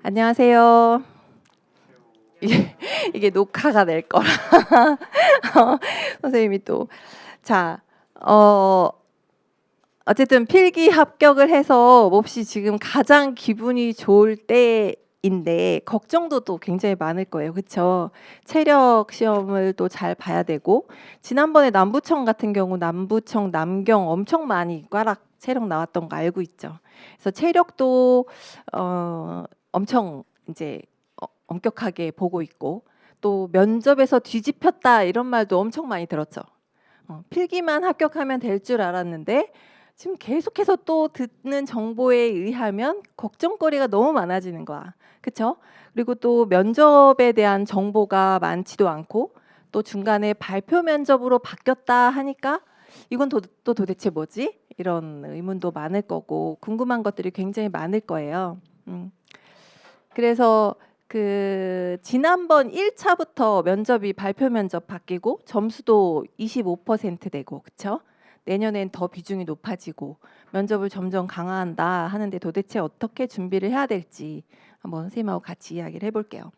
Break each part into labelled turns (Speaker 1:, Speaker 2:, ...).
Speaker 1: 안녕하세요. 이게 녹화가 될 거라. 선생님이 또. 자, 어쨌든 필기 합격을 해서 몹시 지금 가장 기분이 좋을 때인데 걱정도 또 굉장히 많을 거예요. 그렇죠? 체력 시험을 또 잘 봐야 되고 지난번에 남부청 같은 경우 남부청, 남경 엄청 많이 꽈락 체력 나왔던 거 알고 있죠. 그래서 체력도 엄청 이제 엄격하게 보고 있고 또 면접에서 뒤집혔다 이런 말도 엄청 많이 들었죠. 필기만 합격하면 될 줄 알았는데 지금 계속해서 또 듣는 정보에 의하면 걱정거리가 너무 많아지는 거야. 그렇죠? 그리고 또 면접에 대한 정보가 많지도 않고 또 중간에 발표 면접으로 바뀌었다 하니까 이건 또 도대체 뭐지? 이런 의문도 많을 거고 궁금한 것들이 굉장히 많을 거예요. 그래서 그 지난번 1차부터 면접이 발표 면접 바뀌고 점수도 25% 되고 그렇죠? 내년엔 더 비중이 높아지고 면접을 점점 강화한다 하는데 도대체 어떻게 준비를 해야 될지 한번 선생님하고 같이 이야기를 해볼게요.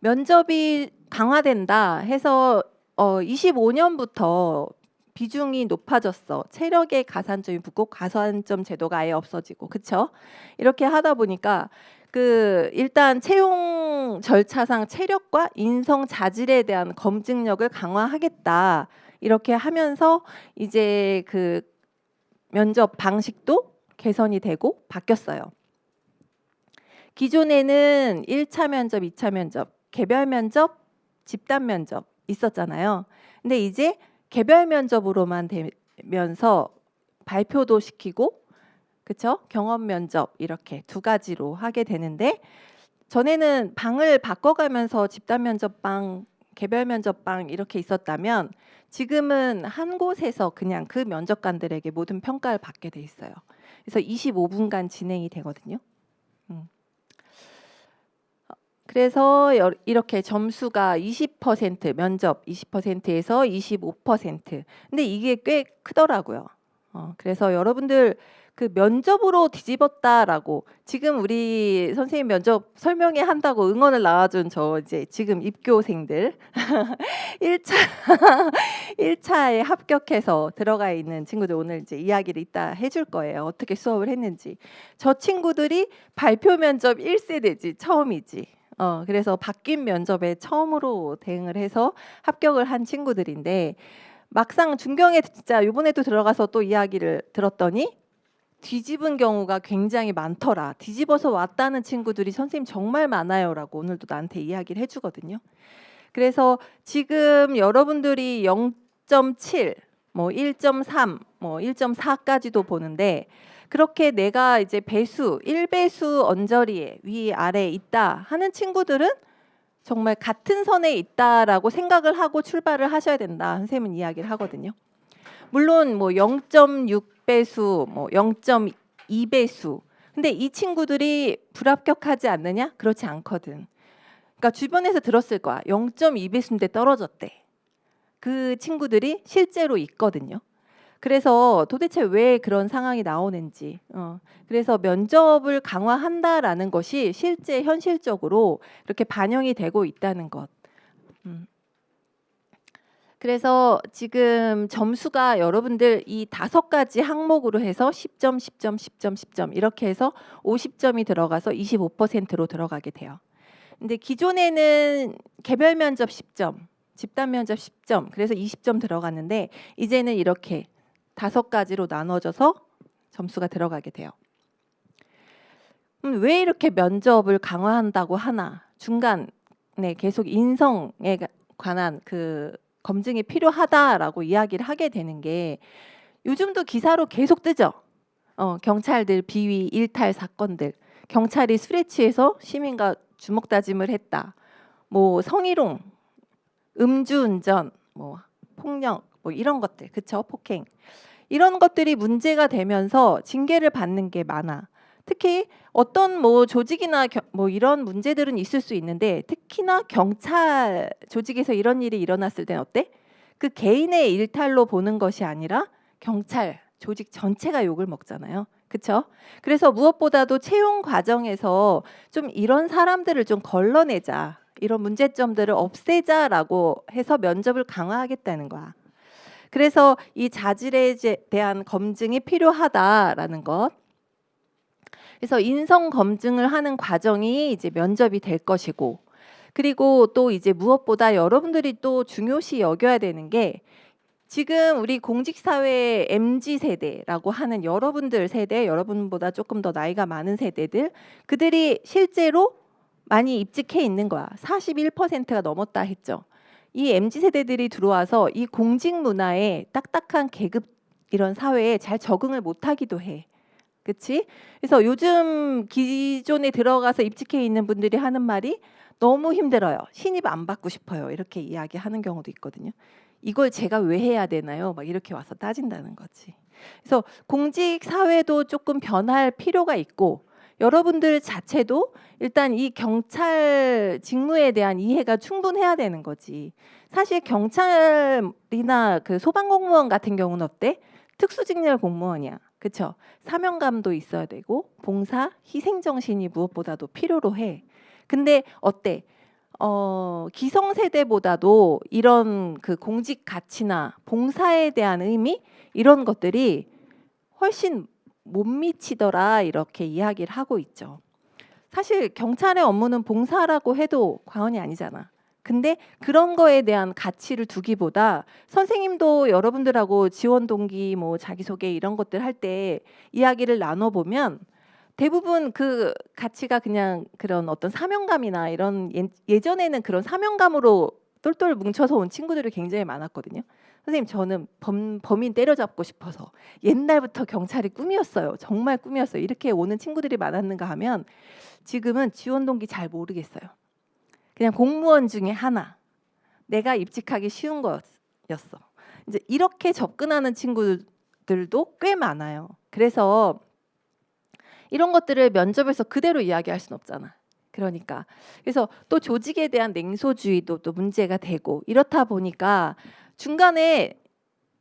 Speaker 1: 면접이 강화된다 해서 25년부터 비중이 높아졌어. 체력의 가산점이 붙고 가산점 제도가 아예 없어지고 그쵸? 이렇게 하다 보니까 그 일단 채용 절차상 체력과 인성 자질에 대한 검증력을 강화하겠다. 이렇게 하면서 이제 그 면접 방식도 개선이 되고 바뀌었어요. 기존에는 1차 면접, 2차 면접, 개별 면접, 집단 면접 있었잖아요. 근데 이제 개별 면접으로만 되면서 발표도 시키고 그쵸? 경험 면접 이렇게 두 가지로 하게 되는데 전에는 방을 바꿔가면서 집단 면접방, 개별 면접방 이렇게 있었다면 지금은 한 곳에서 그냥 그 면접관들에게 모든 평가를 받게 돼 있어요. 그래서 25분간 진행이 되거든요. 그래서 이렇게 점수가 20% 면접 20%에서 25%. 근데 이게 꽤 크더라고요. 그래서 여러분들 그 면접으로 뒤집었다라고 지금 우리 선생님 면접 설명회 한다고 응원을 나와준 저 이제 지금 입교생들 1차 1차에 합격해서 들어가 있는 친구들 오늘 이제 이야기를 이따 해줄 거예요. 어떻게 수업을 했는지. 저 친구들이 발표 면접 1세대지 처음이지. 그래서 바뀐 면접에 처음으로 대응을 해서 합격을 한 친구들인데 막상 중경에 진짜 이번에도 들어가서 또 이야기를 들었더니 뒤집은 경우가 굉장히 많더라. 뒤집어서 왔다는 친구들이 선생님 정말 많아요라고 오늘도 나한테 이야기를 해주거든요. 그래서 지금 여러분들이 0.7, 뭐 1.3, 뭐 1.4까지도 보는데 그렇게 내가 이제 배수, 1배수 언저리에 위 아래 있다 하는 친구들은 정말 같은 선에 있다라고 생각을 하고 출발을 하셔야 된다. 선생님은 이야기를 하거든요. 물론 뭐 0.6배수, 뭐 0.2배수. 근데 이 친구들이 불합격하지 않느냐? 그렇지 않거든. 그러니까 주변에서 들었을 거야. 0.2배수인데 떨어졌대. 그 친구들이 실제로 있거든요. 그래서 도대체 왜 그런 상황이 나오는지 그래서 면접을 강화한다라는 것이 실제 현실적으로 이렇게 반영이 되고 있다는 것. 그래서 지금 점수가 여러분들 이 5가지 항목으로 해서 10점, 10점, 10점, 10점 이렇게 해서 50점이 들어가서 25%로 들어가게 돼요. 근데 기존에는 개별 면접 10점, 집단 면접 10점, 그래서 20점 들어갔는데 이제는 이렇게 5가지로 나눠져서 점수가 들어가게 돼요. 왜 이렇게 면접을 강화한다고 하나? 중간에 계속 인성에 관한 그 검증이 필요하다라고 이야기를 하게 되는 게 요즘도 기사로 계속 뜨죠. 경찰들 비위 일탈 사건들, 경찰이 술에 취해서 시민과 주먹 다짐을 했다. 뭐 성희롱, 음주운전, 뭐 폭력, 뭐 이런 것들, 그쵸? 폭행. 이런 것들이 문제가 되면서 징계를 받는 게 많아. 특히 어떤 뭐 조직이나 뭐 이런 문제들은 있을 수 있는데 특히나 경찰 조직에서 이런 일이 일어났을 땐 어때? 그 개인의 일탈로 보는 것이 아니라 경찰 조직 전체가 욕을 먹잖아요. 그쵸? 그래서 무엇보다도 채용 과정에서 좀 이런 사람들을 좀 걸러내자, 이런 문제점들을 없애자라고 해서 면접을 강화하겠다는 거야. 그래서 이 자질에 대한 검증이 필요하다라는 것. 그래서 인성 검증을 하는 과정이 이제 면접이 될 것이고, 그리고 또 이제 무엇보다 여러분들이 또 중요시 여겨야 되는 게, 지금 우리 공직사회의 MZ세대라고 하는 여러분들 세대, 여러분보다 조금 더 나이가 많은 세대들, 그들이 실제로 많이 입직해 있는 거야. 41%가 넘었다 했죠. 이 MZ세대들이 들어와서 이 공직 문화에, 딱딱한 계급 이런 사회에 잘 적응을 못하기도 해. 그치? 그래서 요즘 기존에 들어가서 입직해 있는 분들이 하는 말이 너무 힘들어요. 신입 안 받고 싶어요. 이렇게 이야기하는 경우도 있거든요. 이걸 제가 왜 해야 되나요? 막 이렇게 와서 따진다는 거지. 그래서 공직 사회도 조금 변할 필요가 있고, 여러분들 자체도 일단 이 경찰 직무에 대한 이해가 충분해야 되는 거지. 사실 경찰이나 그 소방공무원 같은 경우는 어때? 특수직렬 공무원이야. 그쵸? 사명감도 있어야 되고 봉사, 희생정신이 무엇보다도 필요로 해. 근데 어때? 기성세대보다도 이런 그 공직 가치나 봉사에 대한 의미, 이런 것들이 훨씬 못 미치더라, 이렇게 이야기를 하고 있죠. 사실 경찰의 업무는 봉사라고 해도 과언이 아니잖아. 근데 그런 거에 대한 가치를 두기보다, 선생님도 여러분들하고 지원 동기, 뭐 자기소개 이런 것들 할 때 이야기를 나눠보면 대부분 그 가치가 그냥 그런 어떤 사명감이나 이런, 예전에는 그런 사명감으로 똘똘 뭉쳐서 온 친구들이 굉장히 많았거든요. 선생님, 저는 범인 때려잡고 싶어서 옛날부터 경찰이 꿈이었어요. 정말 꿈이었어요. 이렇게 오는 친구들이 많았는가 하면 지금은 지원 동기 잘 모르겠어요. 그냥 공무원 중에 하나, 내가 입직하기 쉬운 거였어. 이제 이렇게 접근하는 친구들도 꽤 많아요. 그래서 이런 것들을 면접에서 그대로 이야기할 수는 없잖아. 그러니까 그래서 또 조직에 대한 냉소주의도 또 문제가 되고, 이렇다 보니까 중간에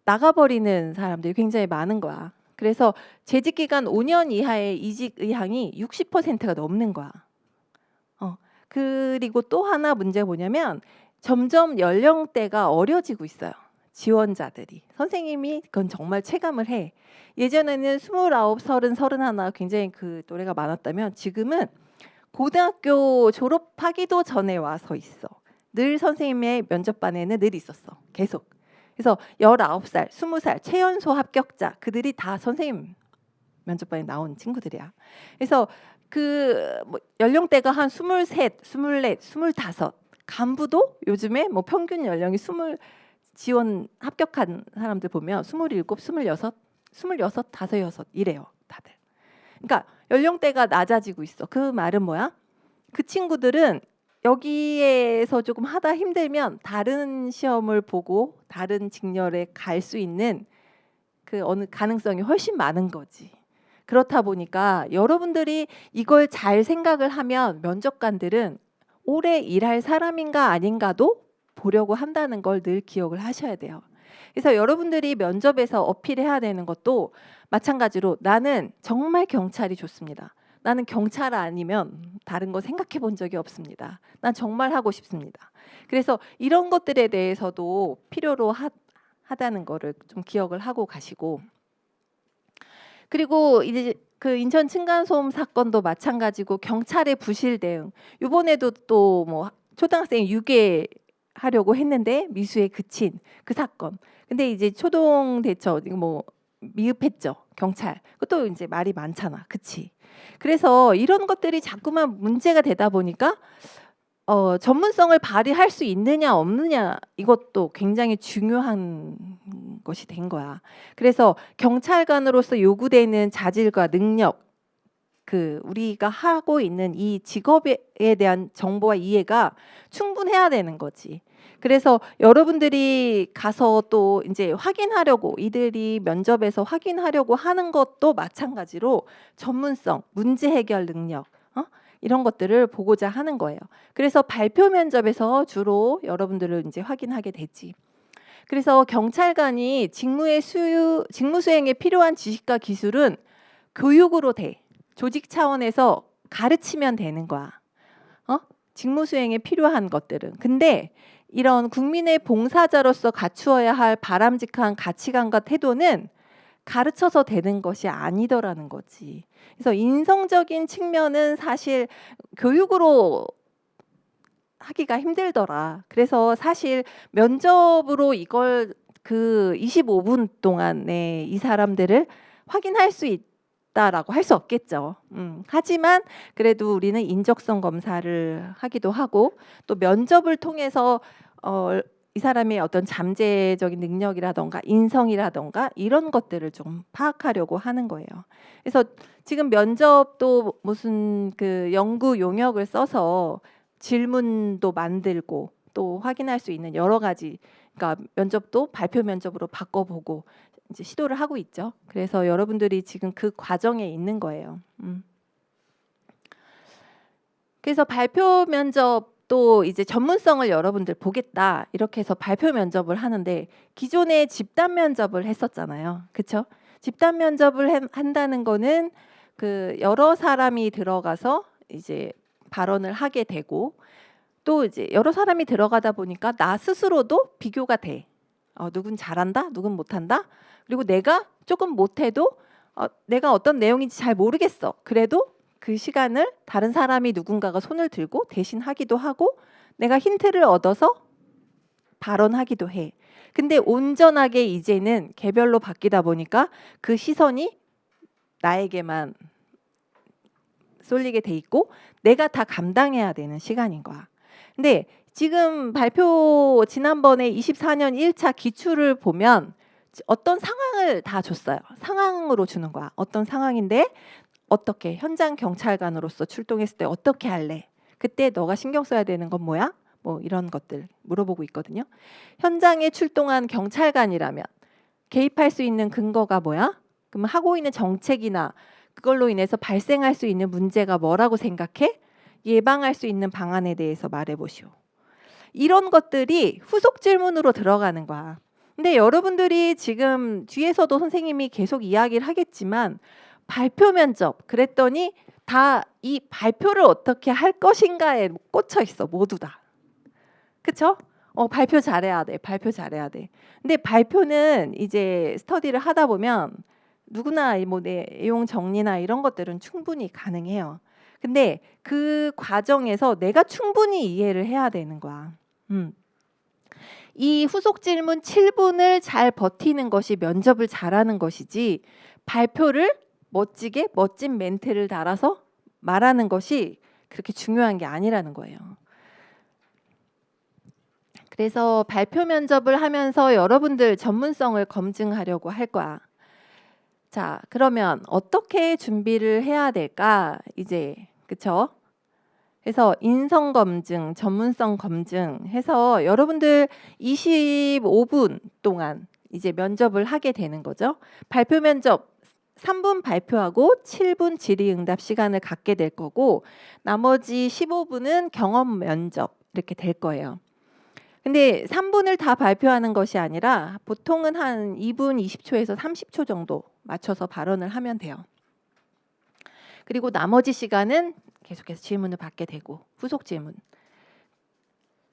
Speaker 1: 나가버리는 사람들이 굉장히 많은 거야. 그래서 재직 기간 5년 이하의 이직 의향이 60%가 넘는 거야. 그리고 또 하나 문제가 뭐냐면 점점 연령대가 어려지고 있어요. 지원자들이. 선생님이 그건 정말 체감을 해. 예전에는 29, 30, 31 굉장히 그 노래가 많았다면 지금은 고등학교 졸업하기도 전에 와서 있어. 늘 선생님의 면접반에는 늘 있었어. 계속. 그래서 19살, 20살 최연소 합격자, 그들이 다 선생님 면접반에 나온 친구들이야. 그래서 그 뭐 연령대가 한 23, 24, 25, 간부도 요즘에 뭐 평균 연령이 20, 지원 합격한 사람들 보면 27, 26, 26, 5, 6 이래요, 다들. 그러니까 연령대가 낮아지고 있어. 그 말은 뭐야? 그 친구들은 여기에서 조금 하다 힘들면 다른 시험을 보고 다른 직렬에 갈 수 있는 그 어느 가능성이 훨씬 많은 거지. 그렇다 보니까 여러분들이 이걸 잘 생각을 하면 면접관들은 오래 일할 사람인가 아닌가도 보려고 한다는 걸 늘 기억을 하셔야 돼요. 그래서 여러분들이 면접에서 어필해야 되는 것도 마찬가지로, 나는 정말 경찰이 좋습니다. 나는 경찰 아니면 다른 거 생각해 본 적이 없습니다. 난 정말 하고 싶습니다. 그래서 이런 것들에 대해서도 필요로 하다는 거를 좀 기억을 하고 가시고, 그리고 이제 그 인천 층간소음 사건도 마찬가지고 경찰의 부실 대응. 이번에도 또 뭐 초등학생 유괴하려고 했는데 미수에 그친 그 사건. 근데 이제 초동 대처 뭐 미흡했죠, 경찰. 그것도 이제 말이 많잖아, 그치? 그래서 이런 것들이 자꾸만 문제가 되다 보니까 전문성을 발휘할 수 있느냐 없느냐, 이것도 굉장히 중요한 것이 된 거야. 그래서 경찰관으로서 요구되는 자질과 능력, 그 우리가 하고 있는 이 직업에 대한 정보와 이해가 충분해야 되는 거지. 그래서 여러분들이 가서 또 이제 확인하려고, 이들이 면접에서 확인하려고 하는 것도 마찬가지로 전문성, 문제 해결 능력, 이런 것들을 보고자 하는 거예요. 그래서 발표 면접에서 주로 여러분들을 이제 확인하게 되지. 그래서 경찰관이 직무 수행에 필요한 지식과 기술은 교육으로 돼. 조직 차원에서 가르치면 되는 거야. 직무 수행에 필요한 것들은. 근데 이런 국민의 봉사자로서 갖추어야 할 바람직한 가치관과 태도는 가르쳐서 되는 것이 아니더라는 거지. 그래서 인성적인 측면은 사실 교육으로 하기가 힘들더라. 그래서 사실 면접으로 이걸 그 25분 동안에 이 사람들을 확인할 수 있다라고 할 수 없겠죠. 하지만 그래도 우리는 인적성 검사를 하기도 하고 또 면접을 통해서 이 사람의 어떤 잠재적인 능력이라던가 인성이라던가 이런 것들을 좀 파악하려고 하는 거예요. 그래서 지금 면접도 무슨 그 연구 용역을 써서 질문도 만들고 또 확인할 수 있는 여러 가지, 그러니까 면접도 발표 면접으로 바꿔보고 이제 시도를 하고 있죠. 그래서 여러분들이 지금 그 과정에 있는 거예요. 그래서 발표 면접도 이제 전문성을 여러분들 보겠다 이렇게 해서 발표 면접을 하는데 기존에 집단 면접을 했었잖아요. 그렇죠? 집단 면접을 한다는 거는 그 여러 사람이 들어가서 이제 발언을 하게 되고 또 이제 여러 사람이 들어가다 보니까 나 스스로도 비교가 돼. 누군 잘한다, 누군 못한다. 그리고 내가 조금 못해도 내가 어떤 내용인지 잘 모르겠어. 그래도 그 시간을 다른 사람이 누군가가 손을 들고 대신 하기도 하고 내가 힌트를 얻어서 발언하기도 해. 근데 온전하게 이제는 개별로 바뀌다 보니까 그 시선이 나에게만 쏠리게 돼 있고 내가 다 감당해야 되는 시간인 거야. 근데 지금 발표 지난번에 24년 1차 기출을 보면 어떤 상황을 다 줬어요. 상황으로 주는 거야. 어떤 상황인데 어떻게 현장 경찰관으로서 출동했을 때 어떻게 할래? 그때 너가 신경 써야 되는 건 뭐야? 뭐 이런 것들 물어보고 있거든요. 현장에 출동한 경찰관이라면 개입할 수 있는 근거가 뭐야? 그럼 하고 있는 정책이나 그걸로 인해서 발생할 수 있는 문제가 뭐라고 생각해? 예방할 수 있는 방안에 대해서 말해보시오. 이런 것들이 후속 질문으로 들어가는 거야. 근데 여러분들이 지금 뒤에서도 선생님이 계속 이야기를 하겠지만 발표 면접 그랬더니 다 이 발표를 어떻게 할 것인가에 꽂혀 있어. 모두 다. 그쵸? 발표 잘해야 돼. 발표 잘해야 돼. 근데 발표는 이제 스터디를 하다 보면 누구나 뭐 내용 정리나 이런 것들은 충분히 가능해요. 근데 그 과정에서 내가 충분히 이해를 해야 되는 거야. 이 후속 질문 7분을 잘 버티는 것이 면접을 잘하는 것이지 발표를 멋지게 멋진 멘트를 달아서 말하는 것이 그렇게 중요한 게 아니라는 거예요. 그래서 발표 면접을 하면서 여러분들 전문성을 검증하려고 할 거야. 자, 그러면 어떻게 준비를 해야 될까? 이제 그쵸? 그래서 인성 검증, 전문성 검증 해서 여러분들 25분 동안 이제 면접을 하게 되는 거죠. 발표 면접 3분 발표하고 7분 질의응답 시간을 갖게 될 거고 나머지 15분은 경험 면접 이렇게 될 거예요. 근데 3분을 다 발표하는 것이 아니라 보통은 한 2분 20초에서 30초 정도 맞춰서 발언을 하면 돼요. 그리고 나머지 시간은 계속해서 질문을 받게 되고 후속 질문.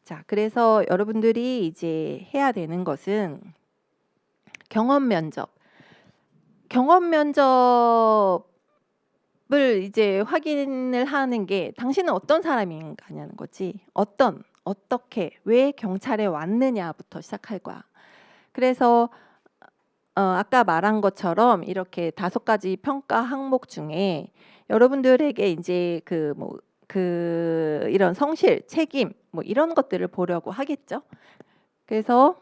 Speaker 1: 자, 그래서 여러분들이 이제 해야 되는 것은 경험 면접. 경험 면접을 이제 확인을 하는 게 당신은 어떤 사람인가냐는 거지. 어떻게, 왜 경찰에 왔느냐부터 시작할 거야. 그래서 아까 말한 것처럼 이렇게 5가지 평가 항목 중에 여러분들에게 이제 이런 성실, 책임 뭐 이런 것들을 보려고 하겠죠. 그래서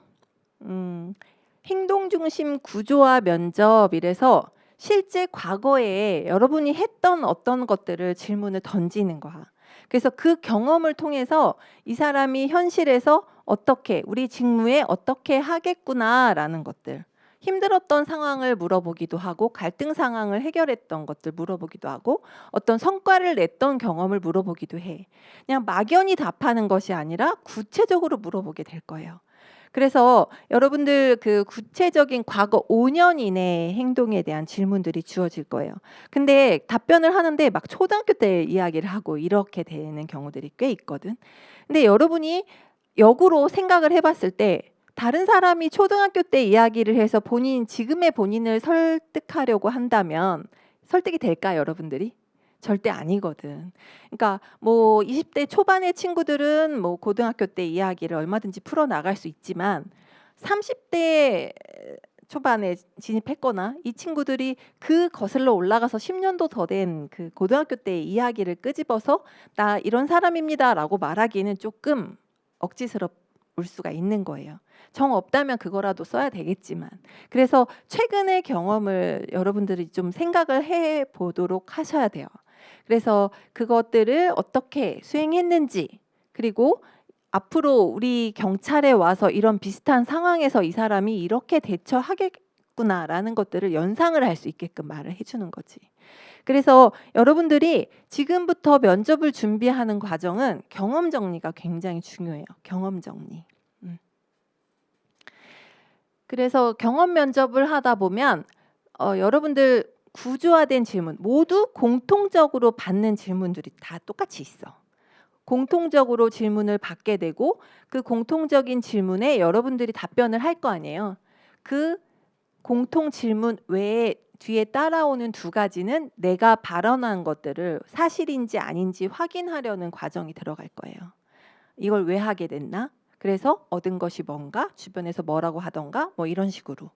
Speaker 1: 행동 중심 구조화 면접 이래서 실제 과거에 여러분이 했던 어떤 것들을 질문을 던지는 거야. 그래서 그 경험을 통해서 이 사람이 현실에서 어떻게 우리 직무에 어떻게 하겠구나라는 것들, 힘들었던 상황을 물어보기도 하고 갈등 상황을 해결했던 것들 물어보기도 하고 어떤 성과를 냈던 경험을 물어보기도 해. 그냥 막연히 답하는 것이 아니라 구체적으로 물어보게 될 거예요. 그래서 여러분들 그 구체적인 과거 5년 이내의 행동에 대한 질문들이 주어질 거예요. 근데 답변을 하는데 막 초등학교 때 이야기를 하고 이렇게 되는 경우들이 꽤 있거든. 근데 여러분이 역으로 생각을 해봤을 때 다른 사람이 초등학교 때 이야기를 해서 지금의 본인을 설득하려고 한다면 설득이 될까, 여러분들이? 절대 아니거든. 그러니까 뭐 20대 초반의 친구들은 뭐 고등학교 때 이야기를 얼마든지 풀어 나갈 수 있지만 30대 초반에 진입했거나 이 친구들이 그 거슬러 올라가서 10년도 더 된 그 고등학교 때 이야기를 끄집어서 나 이런 사람입니다라고 말하기는 조금 억지스러울 수가 있는 거예요. 정 없다면 그거라도 써야 되겠지만. 그래서 최근의 경험을 여러분들이 좀 생각을 해 보도록 하셔야 돼요. 그래서 그것들을 어떻게 수행했는지, 그리고 앞으로 우리 경찰에 와서 이런 비슷한 상황에서 이 사람이 이렇게 대처하겠구나라는 것들을 연상을 할 수 있게끔 말을 해주는 거지. 그래서 여러분들이 지금부터 면접을 준비하는 과정은 경험 정리가 굉장히 중요해요. 경험 정리. 그래서 경험 면접을 하다 보면 여러분들 구조화된 질문, 모두 공통적으로 받는 질문들이 다 똑같이 있어. 공통적으로 질문을 받게 되고 그 공통적인 질문에 여러분들이 답변을 할 거 아니에요. 그 공통 질문 외에 뒤에 따라오는 두 가지는 내가 발언한 것들을 사실인지 아닌지 확인하려는 과정이 들어갈 거예요. 이걸 왜 하게 됐나? 그래서 얻은 것이 뭔가? 주변에서 뭐라고 하던가? 뭐 이런 식으로.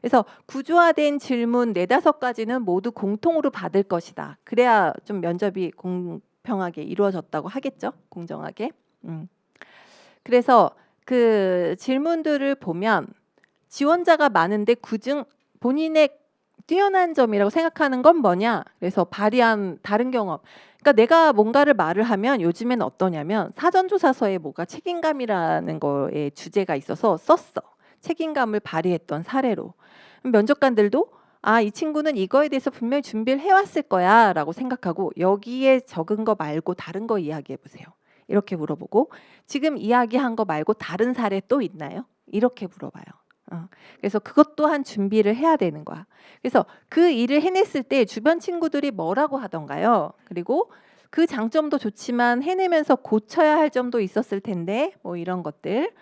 Speaker 1: 그래서 구조화된 질문 4-5가지는 모두 공통으로 받을 것이다. 그래야 좀 면접이 공평하게 이루어졌다고 하겠죠? 공정하게. 그래서 그 질문들을 보면 지원자가 많은데 그중 본인의 뛰어난 점이라고 생각하는 건 뭐냐? 그래서 발휘한 다른 경험. 그러니까 내가 뭔가를 말을 하면 요즘엔 어떠냐면 사전조사서에 뭐가 책임감이라는 거에 주제가 있어서 썼어. 책임감을 발휘했던 사례로. 면접관들도 이 친구는 이거에 대해서 분명히 준비를 해왔을 거야 라고 생각하고 여기에 적은 거 말고 다른 거 이야기해 보세요. 이렇게 물어보고 지금 이야기한 거 말고 다른 사례 또 있나요? 이렇게 물어봐요. 그래서 그것 또한 준비를 해야 되는 거야. 그래서 그 일을 해냈을 때 주변 친구들이 뭐라고 하던가요? 그리고 그 장점도 좋지만 해내면서 고쳐야 할 점도 있었을 텐데 뭐 이런 것들.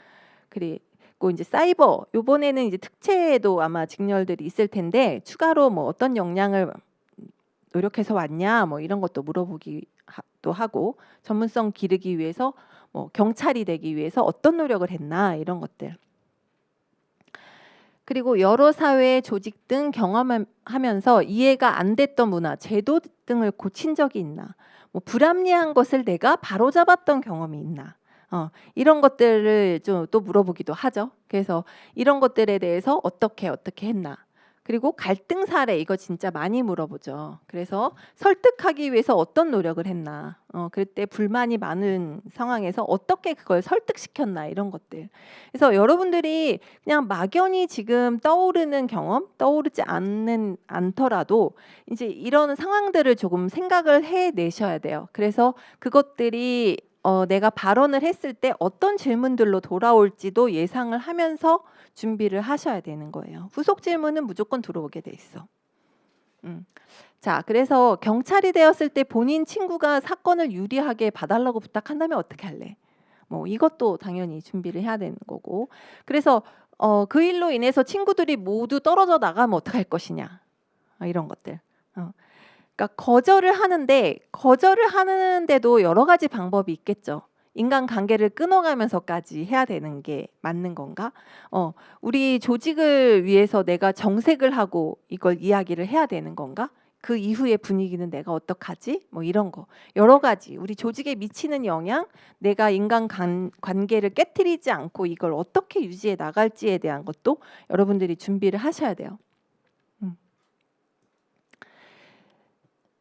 Speaker 1: 그리고 이제 사이버 요번에는 이제 특채에도 아마 직렬들이 있을 텐데 추가로 뭐 어떤 역량을 노력해서 왔냐 뭐 이런 것도 물어보기도 하고 전문성 기르기 위해서 뭐 경찰이 되기 위해서 어떤 노력을 했나 이런 것들. 그리고 여러 사회 조직 등 경험하면서 이해가 안 됐던 문화, 제도 등을 고친 적이 있나? 뭐 불합리한 것을 내가 바로잡았던 경험이 있나? 이런 것들을 좀 또 물어보기도 하죠. 그래서 이런 것들에 대해서 어떻게 했나? 그리고 갈등 사례 이거 진짜 많이 물어보죠. 그래서 설득하기 위해서 어떤 노력을 했나? 그때 불만이 많은 상황에서 어떻게 그걸 설득시켰나 이런 것들. 그래서 여러분들이 그냥 막연히 지금 떠오르는 경험, 떠오르지 않더라도 이제 이런 상황들을 조금 생각을 해내셔야 돼요. 그래서 그것들이 내가 발언을 했을 때 어떤 질문들로 돌아올지도 예상을 하면서 준비를 하셔야 되는 거예요. 후속 질문은 무조건 들어오게 돼 있어. 자, 그래서 경찰이 되었을 때 본인 친구가 사건을 유리하게 봐달라고 부탁한다면 어떻게 할래? 뭐 이것도 당연히 준비를 해야 되는 거고. 그래서 그 일로 인해서 친구들이 모두 떨어져 나가면 어떡할 것이냐. 이런 것들. 그러니까 거절을 하는데도 여러 가지 방법이 있겠죠. 인간관계를 끊어가면서까지 해야 되는 게 맞는 건가? 우리 조직을 위해서 내가 정색을 하고 이걸 이야기를 해야 되는 건가? 그 이후의 분위기는 내가 어떡하지? 뭐 이런 거. 여러 가지 우리 조직에 미치는 영향, 내가 인간관계를 깨트리지 않고 이걸 어떻게 유지해 나갈지에 대한 것도 여러분들이 준비를 하셔야 돼요.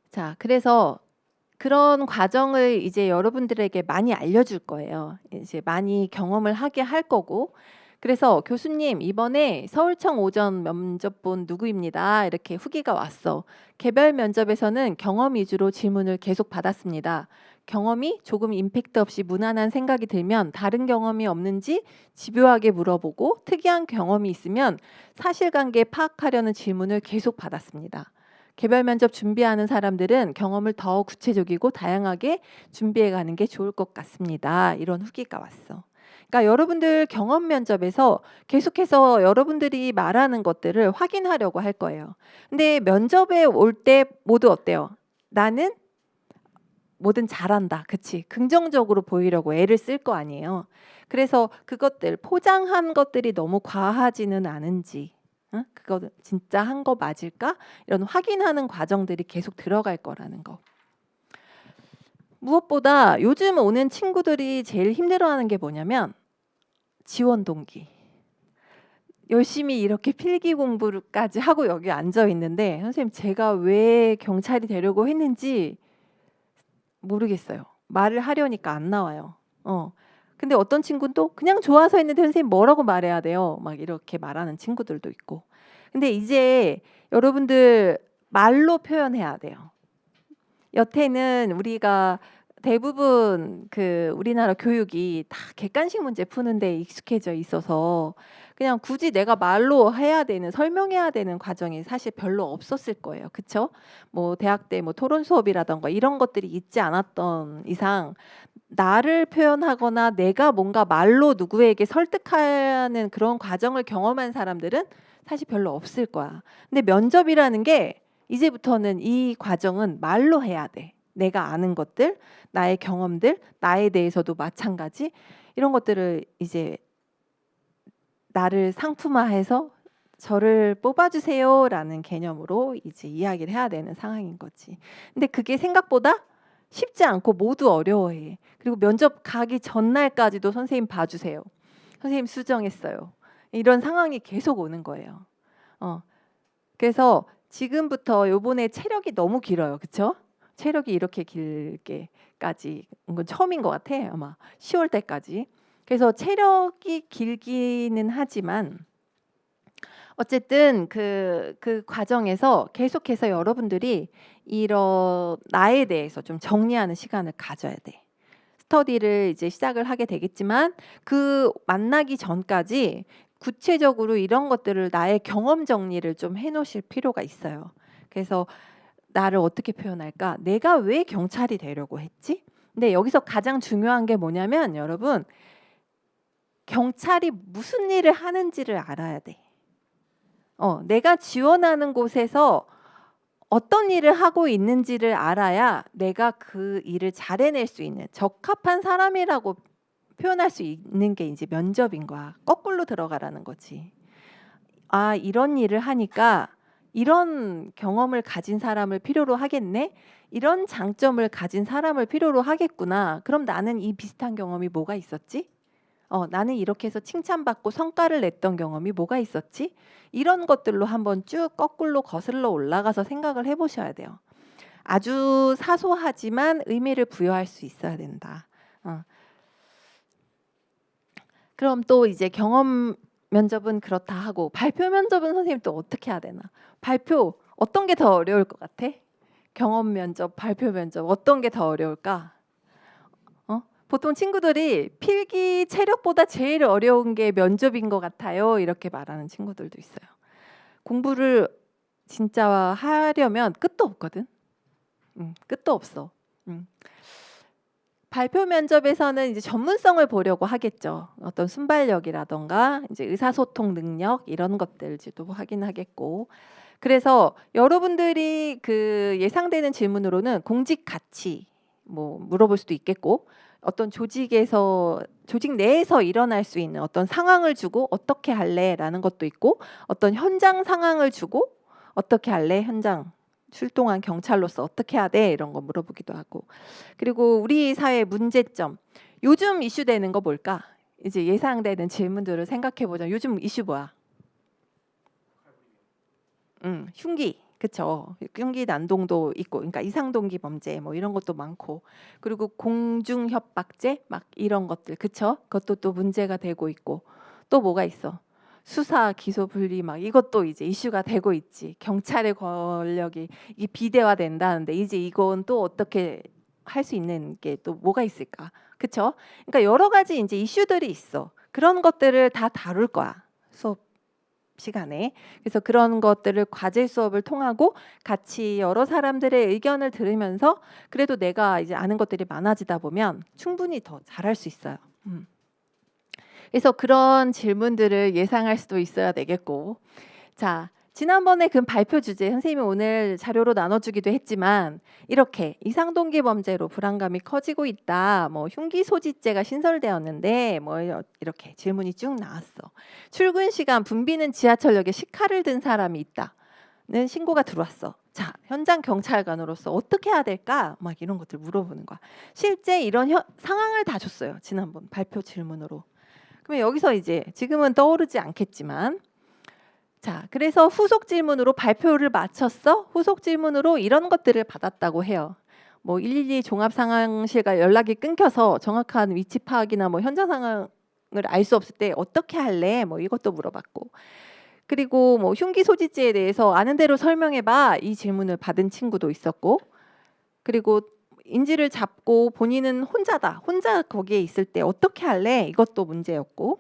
Speaker 1: 자, 그래서 그런 과정을 이제 여러분들에게 많이 알려줄 거예요. 이제 많이 경험을 하게 할 거고, 그래서 교수님 이번에 서울청 오전 면접 본 누구입니다. 이렇게 후기가 왔어. 개별 면접에서는 경험 위주로 질문을 계속 받았습니다. 경험이 조금 임팩트 없이 무난한 생각이 들면 다른 경험이 없는지 집요하게 물어보고 특이한 경험이 있으면 사실관계 파악하려는 질문을 계속 받았습니다. 개별 면접 준비하는 사람들은 경험을 더 구체적이고 다양하게 준비해 가는 게 좋을 것 같습니다. 이런 후기가 왔어. 그러니까 여러분들 경험 면접에서 계속해서 여러분들이 말하는 것들을 확인하려고 할 거예요. 근데 면접에 올 때 모두 어때요? 나는 뭐든 잘한다. 그치? 긍정적으로 보이려고 애를 쓸 거 아니에요. 그래서 그것들 포장한 것들이 너무 과하지는 않은지 그거 진짜 한 거 맞을까? 이런 확인하는 과정들이 계속 들어갈 거라는 거. 무엇보다 요즘 오는 친구들이 제일 힘들어하는 게 뭐냐면 지원 동기. 열심히 이렇게 필기 공부까지 하고 여기 앉아 있는데 선생님 제가 왜 경찰이 되려고 했는지 모르겠어요. 말을 하려니까 안 나와요. 근데 어떤 친구는 또 그냥 좋아서 했는데 선생님 뭐라고 말해야 돼요? 막 이렇게 말하는 친구들도 있고. 근데 이제 여러분들 말로 표현해야 돼요. 여태는 우리가 대부분 그 우리나라 교육이 다 객관식 문제 푸는 데 익숙해져 있어서 그냥 굳이 내가 말로 해야 되는 설명해야 되는 과정이 사실 별로 없었을 거예요. 그렇죠? 뭐 대학 때 뭐 토론 수업이라던가 이런 것들이 있지 않았던 이상 나를 표현하거나 내가 뭔가 말로 누구에게 설득하는 그런 과정을 경험한 사람들은 사실 별로 없을 거야. 근데 면접이라는 게 이제부터는 이 과정은 말로 해야 돼. 내가 아는 것들, 나의 경험들, 나에 대해서도 마찬가지 이런 것들을 이제 나를 상품화해서 저를 뽑아주세요라는 개념으로 이제 이야기를 해야 되는 상황인 거지. 근데 그게 생각보다 쉽지 않고 모두 어려워해. 그리고 면접 가기 전날까지도 선생님 봐주세요. 선생님 수정했어요. 이런 상황이 계속 오는 거예요. 그래서 지금부터 요번에 체력이 너무 길어요. 그렇죠? 체력이 이렇게 길게까지 온 건 처음인 것 같아. 아마 10월 때까지. 그래서 체력이 길기는 하지만 어쨌든 그 과정에서 계속해서 여러분들이 이런 나에 대해서 좀 정리하는 시간을 가져야 돼. 스터디를 이제 시작을 하게 되겠지만 그 만나기 전까지 구체적으로 이런 것들을 나의 경험 정리를 좀 해놓으실 필요가 있어요. 그래서 나를 어떻게 표현할까? 내가 왜 경찰이 되려고 했지? 근데 여기서 가장 중요한 게 뭐냐면 여러분 경찰이 무슨 일을 하는지를 알아야 돼. 내가 지원하는 곳에서 어떤 일을 하고 있는지를 알아야 내가 그 일을 잘 해낼 수 있는 적합한 사람이라고 표현할 수 있는 게 이제 면접인 거야. 거꾸로 들어가라는 거지. 아, 이런 일을 하니까 이런 경험을 가진 사람을 필요로 하겠네. 이런 장점을 가진 사람을 필요로 하겠구나. 그럼 나는 이 비슷한 경험이 뭐가 있었지? 나는 이렇게 해서 칭찬받고 성과를 냈던 경험이 뭐가 있었지? 이런 것들로 한번 쭉 거꾸로 거슬러 올라가서 생각을 해보셔야 돼요. 아주 사소하지만 의미를 부여할 수 있어야 된다. 그럼 또 이제 경험 면접은 그렇다 하고 발표 면접은 선생님 또 어떻게 해야 되나? 발표 어떤 게 더 어려울 것 같아? 경험 면접, 발표 면접 어떤 게 더 어려울까? 보통 친구들이 필기 체력보다 제일 어려운 게 면접인 것 같아요. 이렇게 말하는 친구들도 있어요. 공부를 진짜 하려면 끝도 없거든. 끝도 없어. 발표 면접에서는 이제 전문성을 보려고 하겠죠. 어떤 순발력이라던가 이제 의사소통 능력 이런 것들도 확인하겠고. 그래서 여러분들이 그 예상되는 질문으로는 공직 가치 뭐 물어볼 수도 있겠고 어떤 조직에서 조직 내에서 일어날 수 있는 어떤 상황을 주고 어떻게 할래라는 것도 있고 어떤 현장 상황을 주고 어떻게 할래 현장 출동한 경찰로서 어떻게 해야 돼 이런 거 물어보기도 하고 그리고 우리 사회 문제점 요즘 이슈되는 거 뭘까? 이제 예상되는 질문들을 생각해 보자. 요즘 이슈 뭐야? 흉기. 그쵸. 흉기 난동도 있고, 그러니까 이상동기 범죄 뭐 이런 것도 많고, 그리고 공중협박죄 막 이런 것들, 그쵸? 그것도 또 문제가 되고 있고, 또 뭐가 있어? 수사, 기소, 분리 막 이것도 이제 이슈가 되고 있지. 경찰의 권력이 이게 비대화된다는데 이제 이건 또 어떻게 할 수 있는 게 또 뭐가 있을까? 그쵸? 그러니까 여러 가지 이제 이슈들이 있어. 그런 것들을 다 다룰 거야. 수업 시간에. 그래서 그런 것들을 과제 수업을 통하고 같이 여러 사람들의 의견을 들으면서 그래도 내가 이제 아는 것들이 많아지다 보면 충분히 더 잘할 수 있어요. 그래서 그런 질문들을 예상할 수도 있어야 되겠고. 자, 지난번에 그 발표 주제 선생님이 오늘 자료로 나눠주기도 했지만 이렇게 이상동기 범죄로 불안감이 커지고 있다. 뭐 흉기 소지죄가 신설되었는데 뭐 이렇게 질문이 쭉 나왔어. 출근 시간 붐비는 지하철역에 식칼을 든 사람이 있다는 신고가 들어왔어. 자, 현장 경찰관으로서 어떻게 해야 될까? 막 이런 것들 물어보는 거야. 실제 이런 상황을 다 줬어요. 지난번 발표 질문으로. 그러면 여기서 이제 지금은 떠오르지 않겠지만 자, 그래서 후속 질문으로 발표를 마쳤어. 후속 질문으로 이런 것들을 받았다고 해요. 뭐 112 종합상황실과 연락이 끊겨서 정확한 위치 파악이나 뭐 현장 상황을 알 수 없을 때 어떻게 할래? 뭐 이것도 물어봤고. 그리고 뭐 흉기 소지죄에 대해서 아는 대로 설명해봐. 이 질문을 받은 친구도 있었고. 그리고 인지를 잡고 본인은 혼자다. 혼자 거기에 있을 때 어떻게 할래? 이것도 문제였고.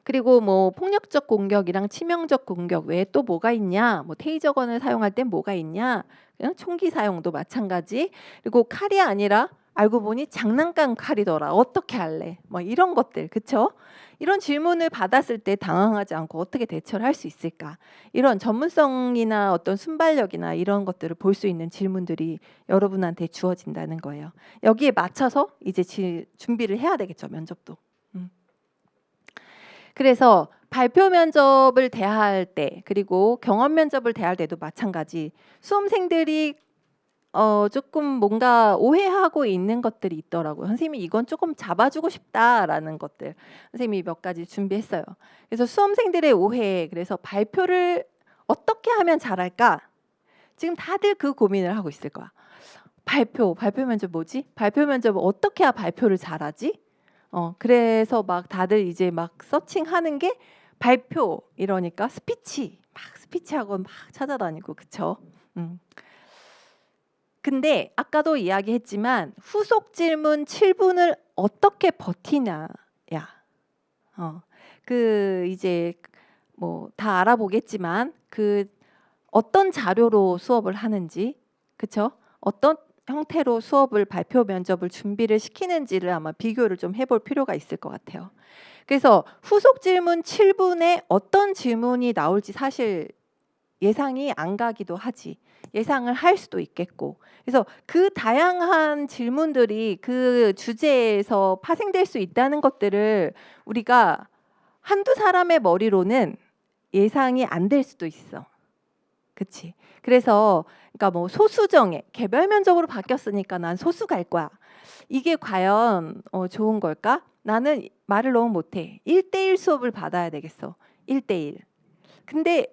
Speaker 1: 그리고 뭐 폭력적 공격이랑 치명적 공격 외에 또 뭐가 있냐? 뭐 테이저건을 사용할 땐 뭐가 있냐? 그냥 총기 사용도 마찬가지. 그리고 칼이 아니라 알고 보니 장난감 칼이더라. 어떻게 할래? 뭐 이런 것들, 그쵸? 이런 질문을 받았을 때 당황하지 않고 어떻게 대처를 할 수 있을까? 이런 전문성이나 어떤 순발력이나 이런 것들을 볼 수 있는 질문들이 여러분한테 주어진다는 거예요. 여기에 맞춰서 이제 준비를 해야 되겠죠, 면접도. 그래서 발표 면접을 대할 때 그리고 경험 면접을 대할 때도 마찬가지. 수험생들이 조금 뭔가 오해하고 있는 것들이 있더라고요. 선생님이 이건 조금 잡아주고 싶다라는 것들 선생님이 몇 가지 준비했어요. 그래서 수험생들의 오해, 그래서 발표를 어떻게 하면 잘할까? 지금 다들 그 고민을 하고 있을 거야. 발표 면접 뭐지? 발표 면접 어떻게 해야 발표를 잘하지? 그래서 막 다들 이제 막 서칭하는 게 발표 이러니까 스피치 막 스피치학원 막 찾아다니고, 그쵸? 근데 아까도 이야기했지만 후속 질문 7분을 어떻게 버티냐야. 그 이제 뭐 다 알아보겠지만 그 어떤 자료로 수업을 하는지, 그쵸? 어떤 형태로 수업을 발표 면접을 준비를 시키는지를 아마 비교를 좀 해볼 필요가 있을 것 같아요. 그래서 후속 질문 7분에 어떤 질문이 나올지 사실 예상이 안 가기도 하지. 예상을 할 수도 있겠고. 그래서 그 다양한 질문들이 그 주제에서 파생될 수 있다는 것들을 우리가 한두 사람의 머리로는 예상이 안 될 수도 있어. 그치? 그래서 그러니까 뭐 소수정예, 개별 면접으로 바뀌었으니까 난 소수 갈 거야. 이게 과연 좋은 걸까? 나는 말을 너무 못해. 1대1 수업을 받아야 되겠어. 1대1. 근데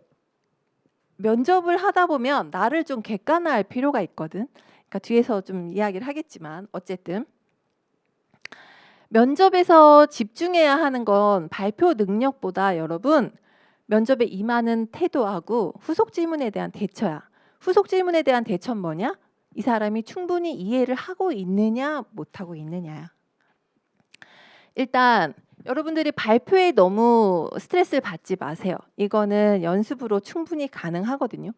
Speaker 1: 면접을 하다 보면 나를 좀 객관화할 필요가 있거든. 그러니까 뒤에서 좀 이야기를 하겠지만 어쨌든 면접에서 집중해야 하는 건 발표 능력보다 여러분 면접에 임하는 태도하고 후속 질문에 대한 대처야. 후속 질문에 대한 대처는 뭐냐? 이 사람이 충분히 이해를 하고 있느냐 못하고 있느냐야. 일단 여러분들이 발표에 너무 스트레스를 받지 마세요. 이거는 연습으로 충분히 가능하거든요.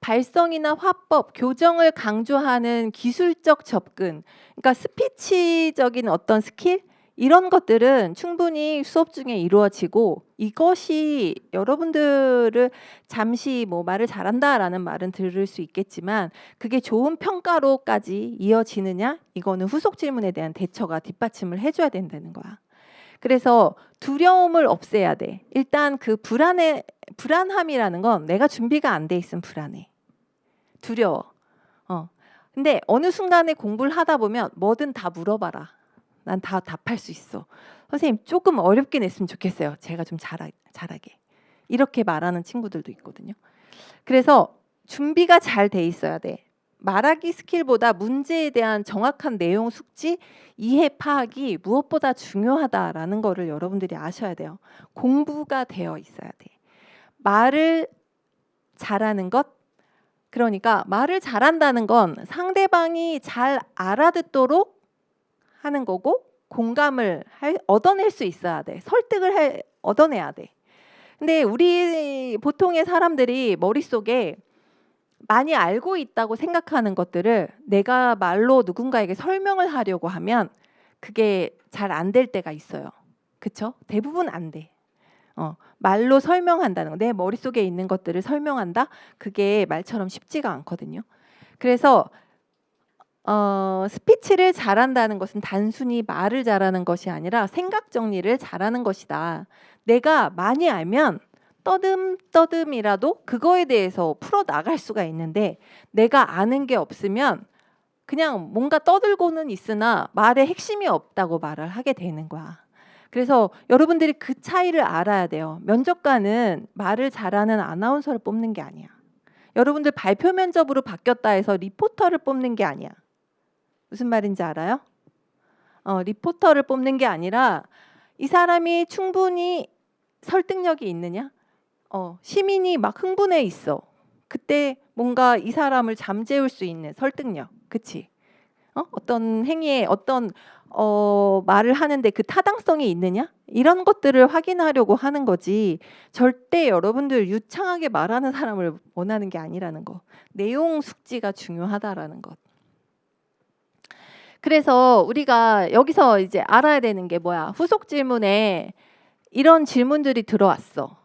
Speaker 1: 발성이나 화법, 교정을 강조하는 기술적 접근, 그러니까 스피치적인 어떤 스킬 이런 것들은 충분히 수업 중에 이루어지고 이것이 여러분들을 잠시 뭐 말을 잘한다라는 말은 들을 수 있겠지만 그게 좋은 평가로까지 이어지느냐? 이거는 후속 질문에 대한 대처가 뒷받침을 해줘야 된다는 거야. 그래서 두려움을 없애야 돼. 일단 그 불안함이라는 건 내가 준비가 안 돼 있으면 불안해. 두려워. 근데 어느 순간에 공부를 하다 보면 뭐든 다 물어봐라. 난 다 답할 수 있어. 선생님 조금 어렵게 냈으면 좋겠어요. 제가 좀 잘하게. 이렇게 말하는 친구들도 있거든요. 그래서 준비가 잘 돼 있어야 돼. 말하기 스킬보다 문제에 대한 정확한 내용 숙지, 이해 파악이 무엇보다 중요하다라는 거를 여러분들이 아셔야 돼요. 공부가 되어 있어야 돼. 말을 잘하는 것, 그러니까 말을 잘한다는 건 상대방이 잘 알아듣도록 하는 거고 공감을 얻어낼 수 있어야 돼. 설득을 얻어내야 돼. 근데 우리 보통의 사람들이 머릿속에 많이 알고 있다고 생각하는 것들을 내가 말로 누군가에게 설명을 하려고 하면 그게 잘 안 될 때가 있어요. 그쵸? 대부분 안 돼. 말로 설명한다는 거, 내 머릿속에 있는 것들을 설명한다? 그게 말처럼 쉽지가 않거든요. 그래서 스피치를 잘한다는 것은 단순히 말을 잘하는 것이 아니라 생각 정리를 잘하는 것이다. 내가 많이 알면 떠듬떠듬이라도 그거에 대해서 풀어나갈 수가 있는데 내가 아는 게 없으면 그냥 뭔가 떠들고는 있으나 말에 핵심이 없다고 말을 하게 되는 거야. 그래서 여러분들이 그 차이를 알아야 돼요. 면접관은 말을 잘하는 아나운서를 뽑는 게 아니야. 여러분들 발표 면접으로 바뀌었다 해서 리포터를 뽑는 게 아니야. 무슨 말인지 알아요? 리포터를 뽑는 게 아니라 이 사람이 충분히 설득력이 있느냐? 시민이 막 흥분해 있어. 그때 뭔가 이 사람을 잠재울 수 있는 설득력. 그치? 어떤 행위에 어떤 말을 하는데 그 타당성이 있느냐? 이런 것들을 확인하려고 하는 거지. 절대 여러분들 유창하게 말하는 사람을 원하는 게 아니라는 거. 내용 숙지가 중요하다라는 것. 그래서 우리가 여기서 이제 알아야 되는 게 뭐야? 후속 질문에 이런 질문들이 들어왔어.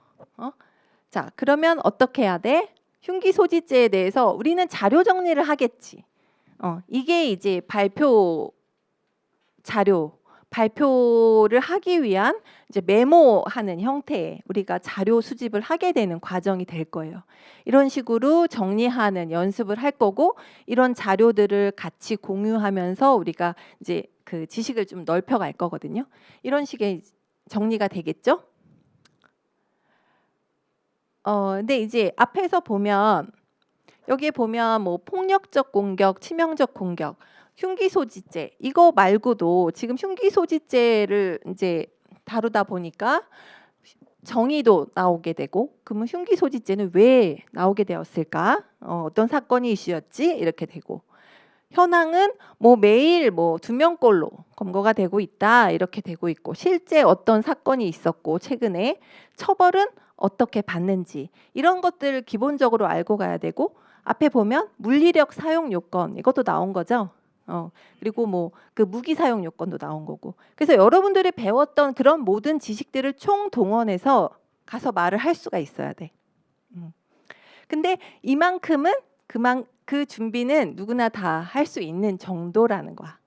Speaker 1: 자, 그러면 어떻게 해야 돼? 흉기 소지죄에 대해서 우리는 자료 정리를 하겠지. 이게 이제 발표 자료, 발표를 하기 위한 이제 메모하는 형태의 우리가 자료 수집을 하게 되는 과정이 될 거예요. 이런 식으로 정리하는 연습을 할 거고 이런 자료들을 같이 공유하면서 우리가 이제 그 지식을 좀 넓혀갈 거거든요. 이런 식의 정리가 되겠죠? 근데 이제 앞에서 보면 여기에 보면 뭐 폭력적 공격, 치명적 공격, 흉기 소지죄 이거 말고도 지금 흉기 소지죄를 이제 다루다 보니까 정의도 나오게 되고 그러면 흉기 소지죄는 왜 나오게 되었을까? 어떤 사건이 이슈였지? 이렇게 되고 현황은 뭐 매일 뭐 2명꼴로 검거가 되고 있다 이렇게 되고 있고 실제 어떤 사건이 있었고 최근에 처벌은 어떻게 받는지 이런 것들을 기본적으로 알고 가야 되고 앞에 보면 물리력 사용 요건 이것도 나온 거죠. 그리고 뭐 그 무기 사용 요건도 나온 거고. 그래서 여러분들이 배웠던 그런 모든 지식들을 총동원해서 가서 말을 할 수가 있어야 돼. 근데 이만큼은 그 준비는 누구나 다 할 수 있는 정도라는 거야.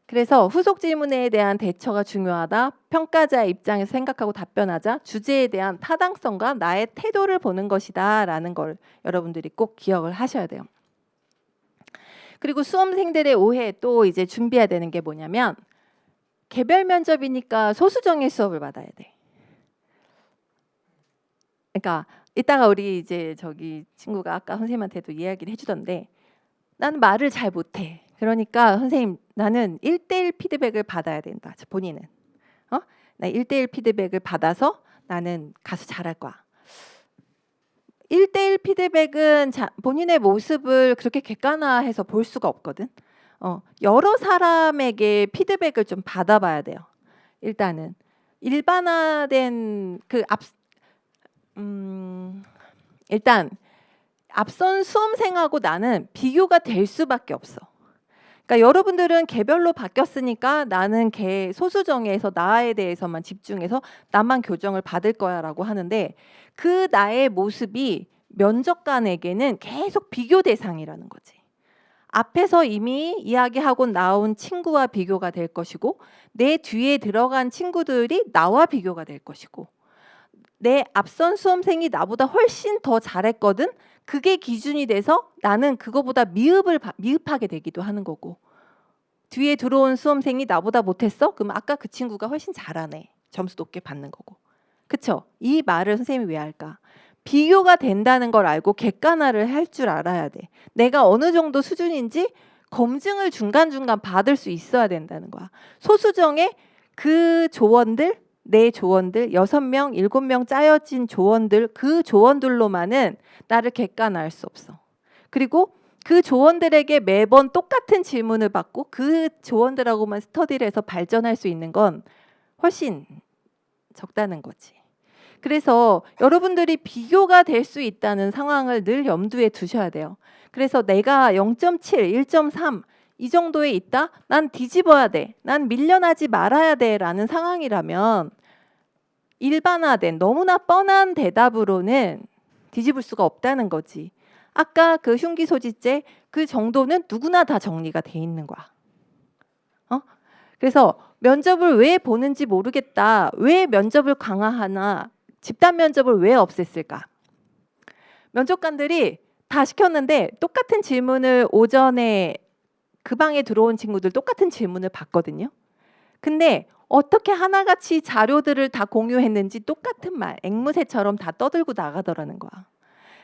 Speaker 1: 그래서 후속 질문에 대한 대처가 중요하다. 평가자의 입장에서 생각하고 답변하자. 주제에 대한 타당성과 나의 태도를 보는 것이다 라는 걸 여러분들이 꼭 기억을 하셔야 돼요. 그리고 수험생들의 오해 또 이제 준비해야 되는 게 뭐냐면 개별 면접이니까 소수정예 수업을 받아야 돼. 그러니까 이따가 우리 이제 저기 친구가 아까 선생님한테도 이야기를 해주던데 나는 말을 잘 못해. 그러니까 선생님 나는 1대1 피드백을 받아야 된다. 본인은. 나 1대1 피드백을 받아서 나는 가서 잘할 거야. 1대1 피드백은 본인의 모습을 그렇게 객관화해서 볼 수가 없거든. 여러 사람에게 피드백을 좀 받아봐야 돼요. 일단은 일반화된 일단 앞선 수험생하고 나는 비교가 될 수밖에 없어. 그러니까 여러분들은 개별로 바뀌었으니까 나는 소수정예에서 나에 대해서만 집중해서 나만 교정을 받을 거야라고 하는데 그 나의 모습이 면접관에게는 계속 비교 대상이라는 거지. 앞에서 이미 이야기하고 나온 친구와 비교가 될 것이고 내 뒤에 들어간 친구들이 나와 비교가 될 것이고 내 앞선 수험생이 나보다 훨씬 더 잘했거든. 그게 기준이 돼서 나는 그거보다 미흡하게 되기도 하는 거고 뒤에 들어온 수험생이 나보다 못했어? 그럼 아까 그 친구가 훨씬 잘하네. 점수 높게 받는 거고. 그쵸? 이 말을 선생님이 왜 할까? 비교가 된다는 걸 알고 객관화를 할 줄 알아야 돼. 내가 어느 정도 수준인지 검증을 중간중간 받을 수 있어야 된다는 거야. 소수정의 그 조원들, 내 조원들, 6명, 7명 짜여진 조원들, 그 조원들로만은 나를 객관화할 수 없어. 그리고 그 조원들에게 매번 똑같은 질문을 받고 그 조원들하고만 스터디를 해서 발전할 수 있는 건 훨씬 적다는 거지. 그래서 여러분들이 비교가 될 수 있다는 상황을 늘 염두에 두셔야 돼요. 그래서 내가 0.7, 1.3 이 정도에 있다? 난 뒤집어야 돼. 난 밀려나지 말아야 돼. 라는 상황이라면 일반화된 너무나 뻔한 대답으로는 뒤집을 수가 없다는 거지. 아까 그 흉기 소지죄 그 정도는 누구나 다 정리가 돼 있는 거야. 그래서 면접을 왜 보는지 모르겠다. 왜 면접을 강화하나? 집단 면접을 왜 없앴을까? 면접관들이 다 시켰는데 똑같은 질문을 오전에 그 방에 들어온 친구들 똑같은 질문을 받거든요. 근데 어떻게 하나같이 자료들을 다 공유했는지 똑같은 말, 앵무새처럼 다 떠들고 나가더라는 거야.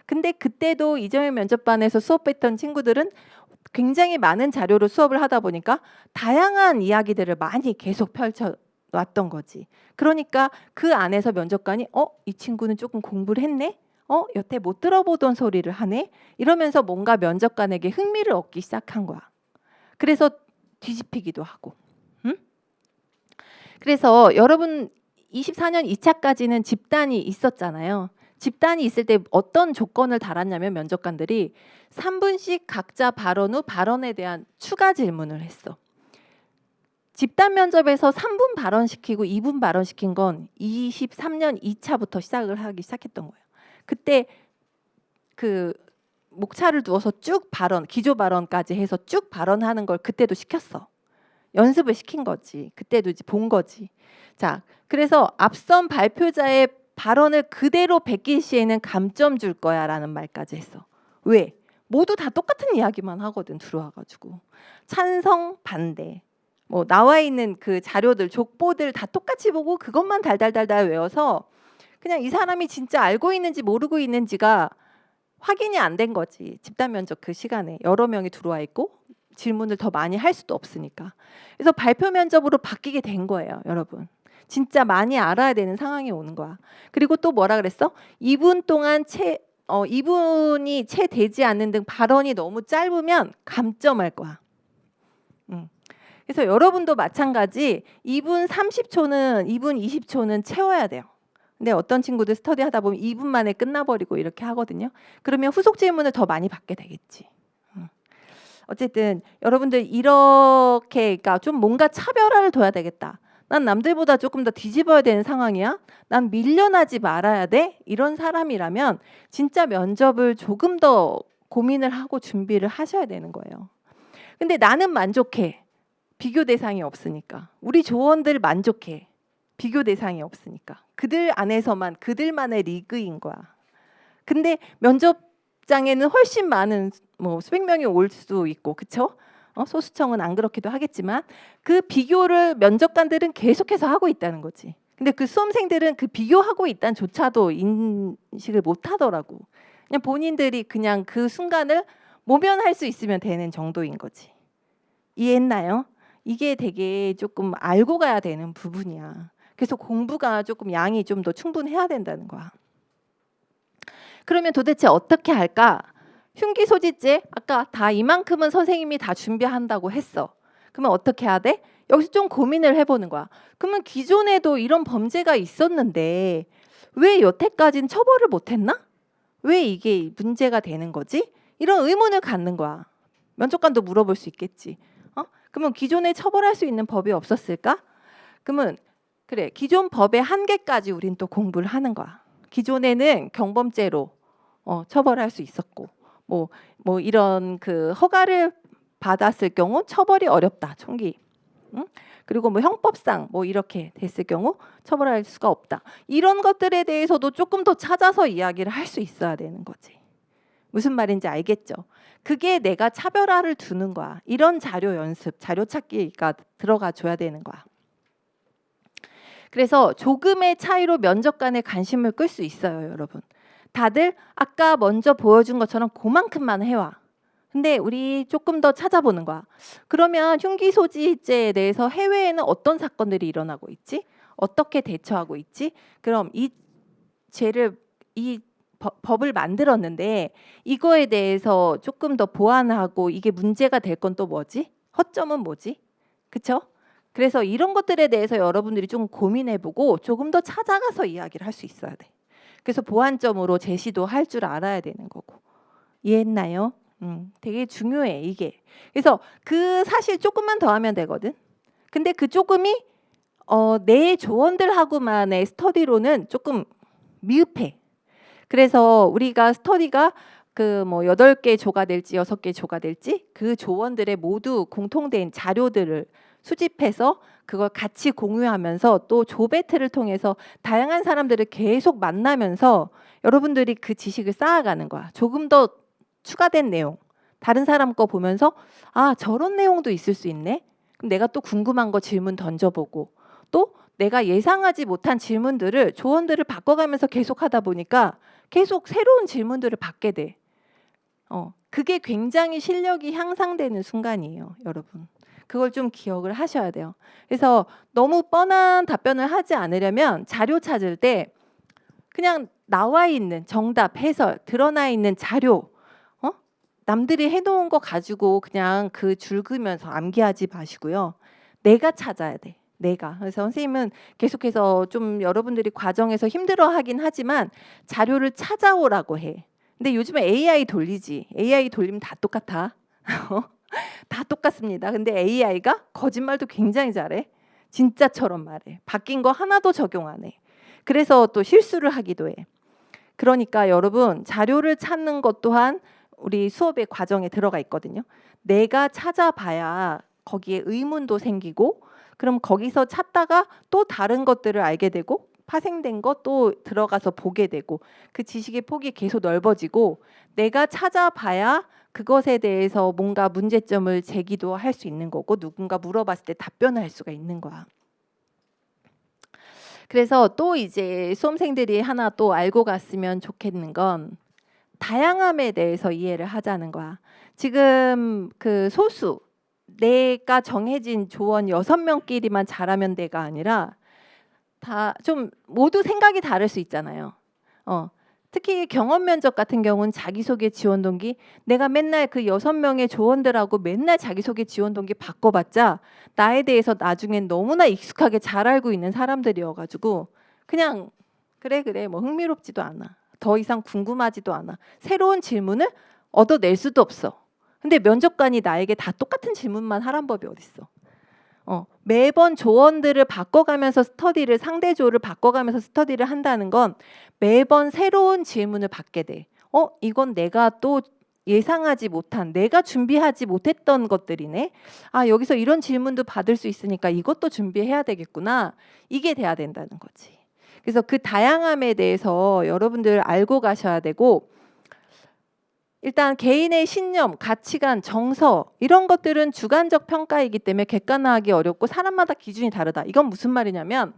Speaker 1: 근데 그때도 이정현 면접반에서 수업했던 친구들은 굉장히 많은 자료로 수업을 하다 보니까 다양한 이야기들을 많이 계속 펼쳐왔던 거지. 그러니까 그 안에서 면접관이 이 친구는 조금 공부를 했네? 여태 못 들어보던 소리를 하네? 이러면서 뭔가 면접관에게 흥미를 얻기 시작한 거야. 그래서 뒤집히기도 하고. 응? 그래서 여러분 24년 2차까지는 집단이 있었잖아요. 집단이 있을 때 어떤 조건을 달았냐면 면접관들이 3분씩 각자 발언 후 발언에 대한 추가 질문을 했어. 집단 면접에서 3분 발언시키고 2분 발언시킨 건 23년 2차부터 시작을 하기 시작했던 거예요. 그때 그 목차를 두어서 쭉 발언, 기조 발언까지 해서 쭉 발언하는 걸 그때도 시켰어. 연습을 시킨 거지. 그때도 이제 본 거지. 자, 그래서 앞선 발표자의 발언을 그대로 베낄 시에는 감점 줄 거야라는 말까지 했어. 왜? 모두 다 똑같은 이야기만 하거든. 들어와가지고 찬성, 반대. 뭐 나와 있는 그 자료들, 족보들 다 똑같이 보고 그것만 달달달달 외워서 그냥 이 사람이 진짜 알고 있는지 모르고 있는지가 확인이 안 된 거지. 집단 면접 그 시간에 여러 명이 들어와 있고 질문을 더 많이 할 수도 없으니까. 그래서 발표 면접으로 바뀌게 된 거예요, 여러분. 진짜 많이 알아야 되는 상황이 오는 거야. 그리고 또 뭐라 그랬어? 2분 동안 2분이 채 되지 않는 등 발언이 너무 짧으면 감점할 거야. 그래서 여러분도 마찬가지 2분 30초는 2분 20초는 채워야 돼요. 근데 어떤 친구들 스터디 하다 보면 2분 만에 끝나버리고 이렇게 하거든요. 그러면 후속 질문을 더 많이 받게 되겠지. 어쨌든 여러분들 이렇게 그러니까 좀 뭔가 차별화를 둬야 되겠다. 난 남들보다 조금 더 뒤집어야 되는 상황이야. 난 밀려나지 말아야 돼. 이런 사람이라면 진짜 면접을 조금 더 고민을 하고 준비를 하셔야 되는 거예요. 근데 나는 만족해. 비교 대상이 없으니까. 우리 조원들 만족해. 비교 대상이 없으니까. 그들 안에서만 그들만의 리그인 거야. 근데 면접장에는 훨씬 많은 뭐 수백 명이 올 수도 있고, 그렇죠? 소수청은 안 그렇기도 하겠지만 그 비교를 면접관들은 계속해서 하고 있다는 거지. 근데 그 수험생들은 그 비교하고 있다는 조차도 인식을 못 하더라고. 그냥 본인들이 그냥 그 순간을 모면할 수 있으면 되는 정도인 거지. 이해했나요? 이게 되게 조금 알고 가야 되는 부분이야. 그래서 공부가 조금 양이 좀 더 충분해야 된다는 거야. 그러면 도대체 어떻게 할까? 흉기 소지죄 아까 다 이만큼은 선생님이 다 준비한다고 했어. 그러면 어떻게 해야 돼? 여기서 좀 고민을 해보는 거야. 그러면 기존에도 이런 범죄가 있었는데 왜 여태까지는 처벌을 못했나? 왜 이게 문제가 되는 거지? 이런 의문을 갖는 거야. 면접관도 물어볼 수 있겠지. 그러면 기존에 처벌할 수 있는 법이 없었을까? 그러면 그래, 기존 법의 한계까지 우린 또 공부를 하는 거야. 기존에는 경범죄로 처벌할 수 있었고 뭐 이런 그 허가를 받았을 경우 처벌이 어렵다. 총기. 그리고 뭐 형법상 뭐 이렇게 됐을 경우 처벌할 수가 없다. 이런 것들에 대해서도 조금 더 찾아서 이야기를 할 수 있어야 되는 거지. 무슨 말인지 알겠죠? 그게 내가 차별화를 두는 거야. 이런 자료 연습, 자료 찾기가 들어가 줘야 되는 거야. 그래서 조금의 차이로 면접관의 관심을 끌 수 있어요, 여러분. 다들 아까 먼저 보여준 것처럼 그만큼만 해와. 근데 우리 조금 더 찾아보는 거야. 그러면 흉기 소지죄에 대해서 해외에는 어떤 사건들이 일어나고 있지? 어떻게 대처하고 있지? 그럼 이 죄를 이 법을 만들었는데 이거에 대해서 조금 더 보완하고 이게 문제가 될 건 또 뭐지? 허점은 뭐지? 그쵸? 그래서 이런 것들에 대해서 여러분들이 좀 고민해보고 조금 더 찾아가서 이야기를 할 수 있어야 돼. 그래서 보완점으로 제시도 할 줄 알아야 되는 거고. 이해했나요? 되게 중요해 이게. 그래서 그 사실 조금만 더 하면 되거든. 근데 그 조금이 내 조언들하고만의 스터디로는 조금 미흡해. 그래서 우리가 스터디가 그 뭐 8개 조가 될지 6개 조가 될지 그 조원들의 모두 공통된 자료들을 수집해서 그걸 같이 공유하면서 또 조 배틀을 통해서 다양한 사람들을 계속 만나면서 여러분들이 그 지식을 쌓아가는 거야. 조금 더 추가된 내용, 다른 사람 거 보면서 아 저런 내용도 있을 수 있네. 그럼 내가 또 궁금한 거 질문 던져보고 또 내가 예상하지 못한 질문들을 조언들을 바꿔가면서 계속 하다 보니까 계속 새로운 질문들을 받게 돼. 그게 굉장히 실력이 향상되는 순간이에요, 여러분. 그걸 좀 기억을 하셔야 돼요. 그래서 너무 뻔한 답변을 하지 않으려면 자료 찾을 때 그냥 나와 있는 정답, 해설, 드러나 있는 자료, 남들이 해놓은 거 가지고 그냥 그 줄 그으면서 암기하지 마시고요. 내가 찾아야 돼. 내가. 그래서 선생님은 계속해서 좀 여러분들이 과정에서 힘들어하긴 하지만 자료를 찾아오라고 해. 근데 요즘에 AI 돌리지. AI 돌리면 다 똑같아. 다 똑같습니다. 근데 AI가 거짓말도 굉장히 잘해. 진짜처럼 말해. 바뀐 거 하나도 적용 안 해. 그래서 또 실수를 하기도 해. 그러니까 여러분 자료를 찾는 것 또한 우리 수업의 과정에 들어가 있거든요. 내가 찾아봐야 거기에 의문도 생기고 그럼 거기서 찾다가 또 다른 것들을 알게 되고 파생된 것 또 들어가서 보게 되고 그 지식의 폭이 계속 넓어지고 내가 찾아봐야 그것에 대해서 뭔가 문제점을 제기도 할 수 있는 거고 누군가 물어봤을 때 답변을 할 수가 있는 거야. 그래서 또 이제 수험생들이 하나 또 알고 갔으면 좋겠는 건 다양함에 대해서 이해를 하자는 거야. 지금 그 소수 내가 정해진 조원 6명끼리만 잘하면 돼가 아니라 다 좀 모두 생각이 다를 수 있잖아요. 특히 경험 면접 같은 경우는 자기소개 지원 동기 내가 맨날 그 6명의 조원들하고 맨날 자기소개 지원 동기 바꿔봤자 나에 대해서 나중엔 너무나 익숙하게 잘 알고 있는 사람들이어가지고 그냥 그래 뭐 흥미롭지도 않아. 더 이상 궁금하지도 않아. 새로운 질문을 얻어낼 수도 없어. 근데 면접관이 나에게 다 똑같은 질문만 하란 법이 어딨어. 매번 조원들을 바꿔가면서 스터디를 상대조를 바꿔가면서 스터디를 한다는 건 매번 새로운 질문을 받게 돼. 이건 내가 또 예상하지 못한 내가 준비하지 못했던 것들이네. 아 여기서 이런 질문도 받을 수 있으니까 이것도 준비해야 되겠구나. 이게 돼야 된다는 거지. 그래서 그 다양함에 대해서 여러분들 알고 가셔야 되고 일단 개인의 신념, 가치관, 정서 이런 것들은 주관적 평가이기 때문에 객관화하기 어렵고 사람마다 기준이 다르다. 이건 무슨 말이냐면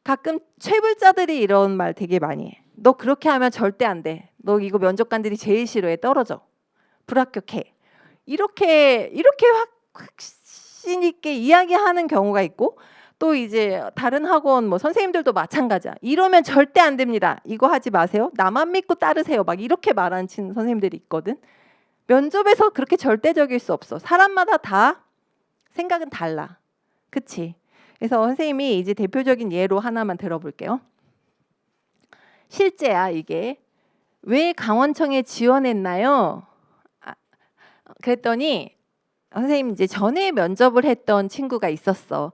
Speaker 1: 가끔 최불자들이 이런 말 되게 많이 해. 너 그렇게 하면 절대 안 돼. 너 이거 면접관들이 제일 싫어해. 떨어져. 불합격해. 이렇게 확신 있게 이야기하는 경우가 있고 또 이제 다른 학원 뭐 선생님들도 마찬가지야. 이러면 절대 안 됩니다. 이거 하지 마세요. 나만 믿고 따르세요. 막 이렇게 말하는 선생님들이 있거든. 면접에서 그렇게 절대적일 수 없어. 사람마다 다 생각은 달라. 그치? 그래서 선생님이 이제 대표적인 예로 하나만 들어볼게요. 실제야 이게. 왜 강원청에 지원했나요? 그랬더니 선생님 이제 전에 면접을 했던 친구가 있었어.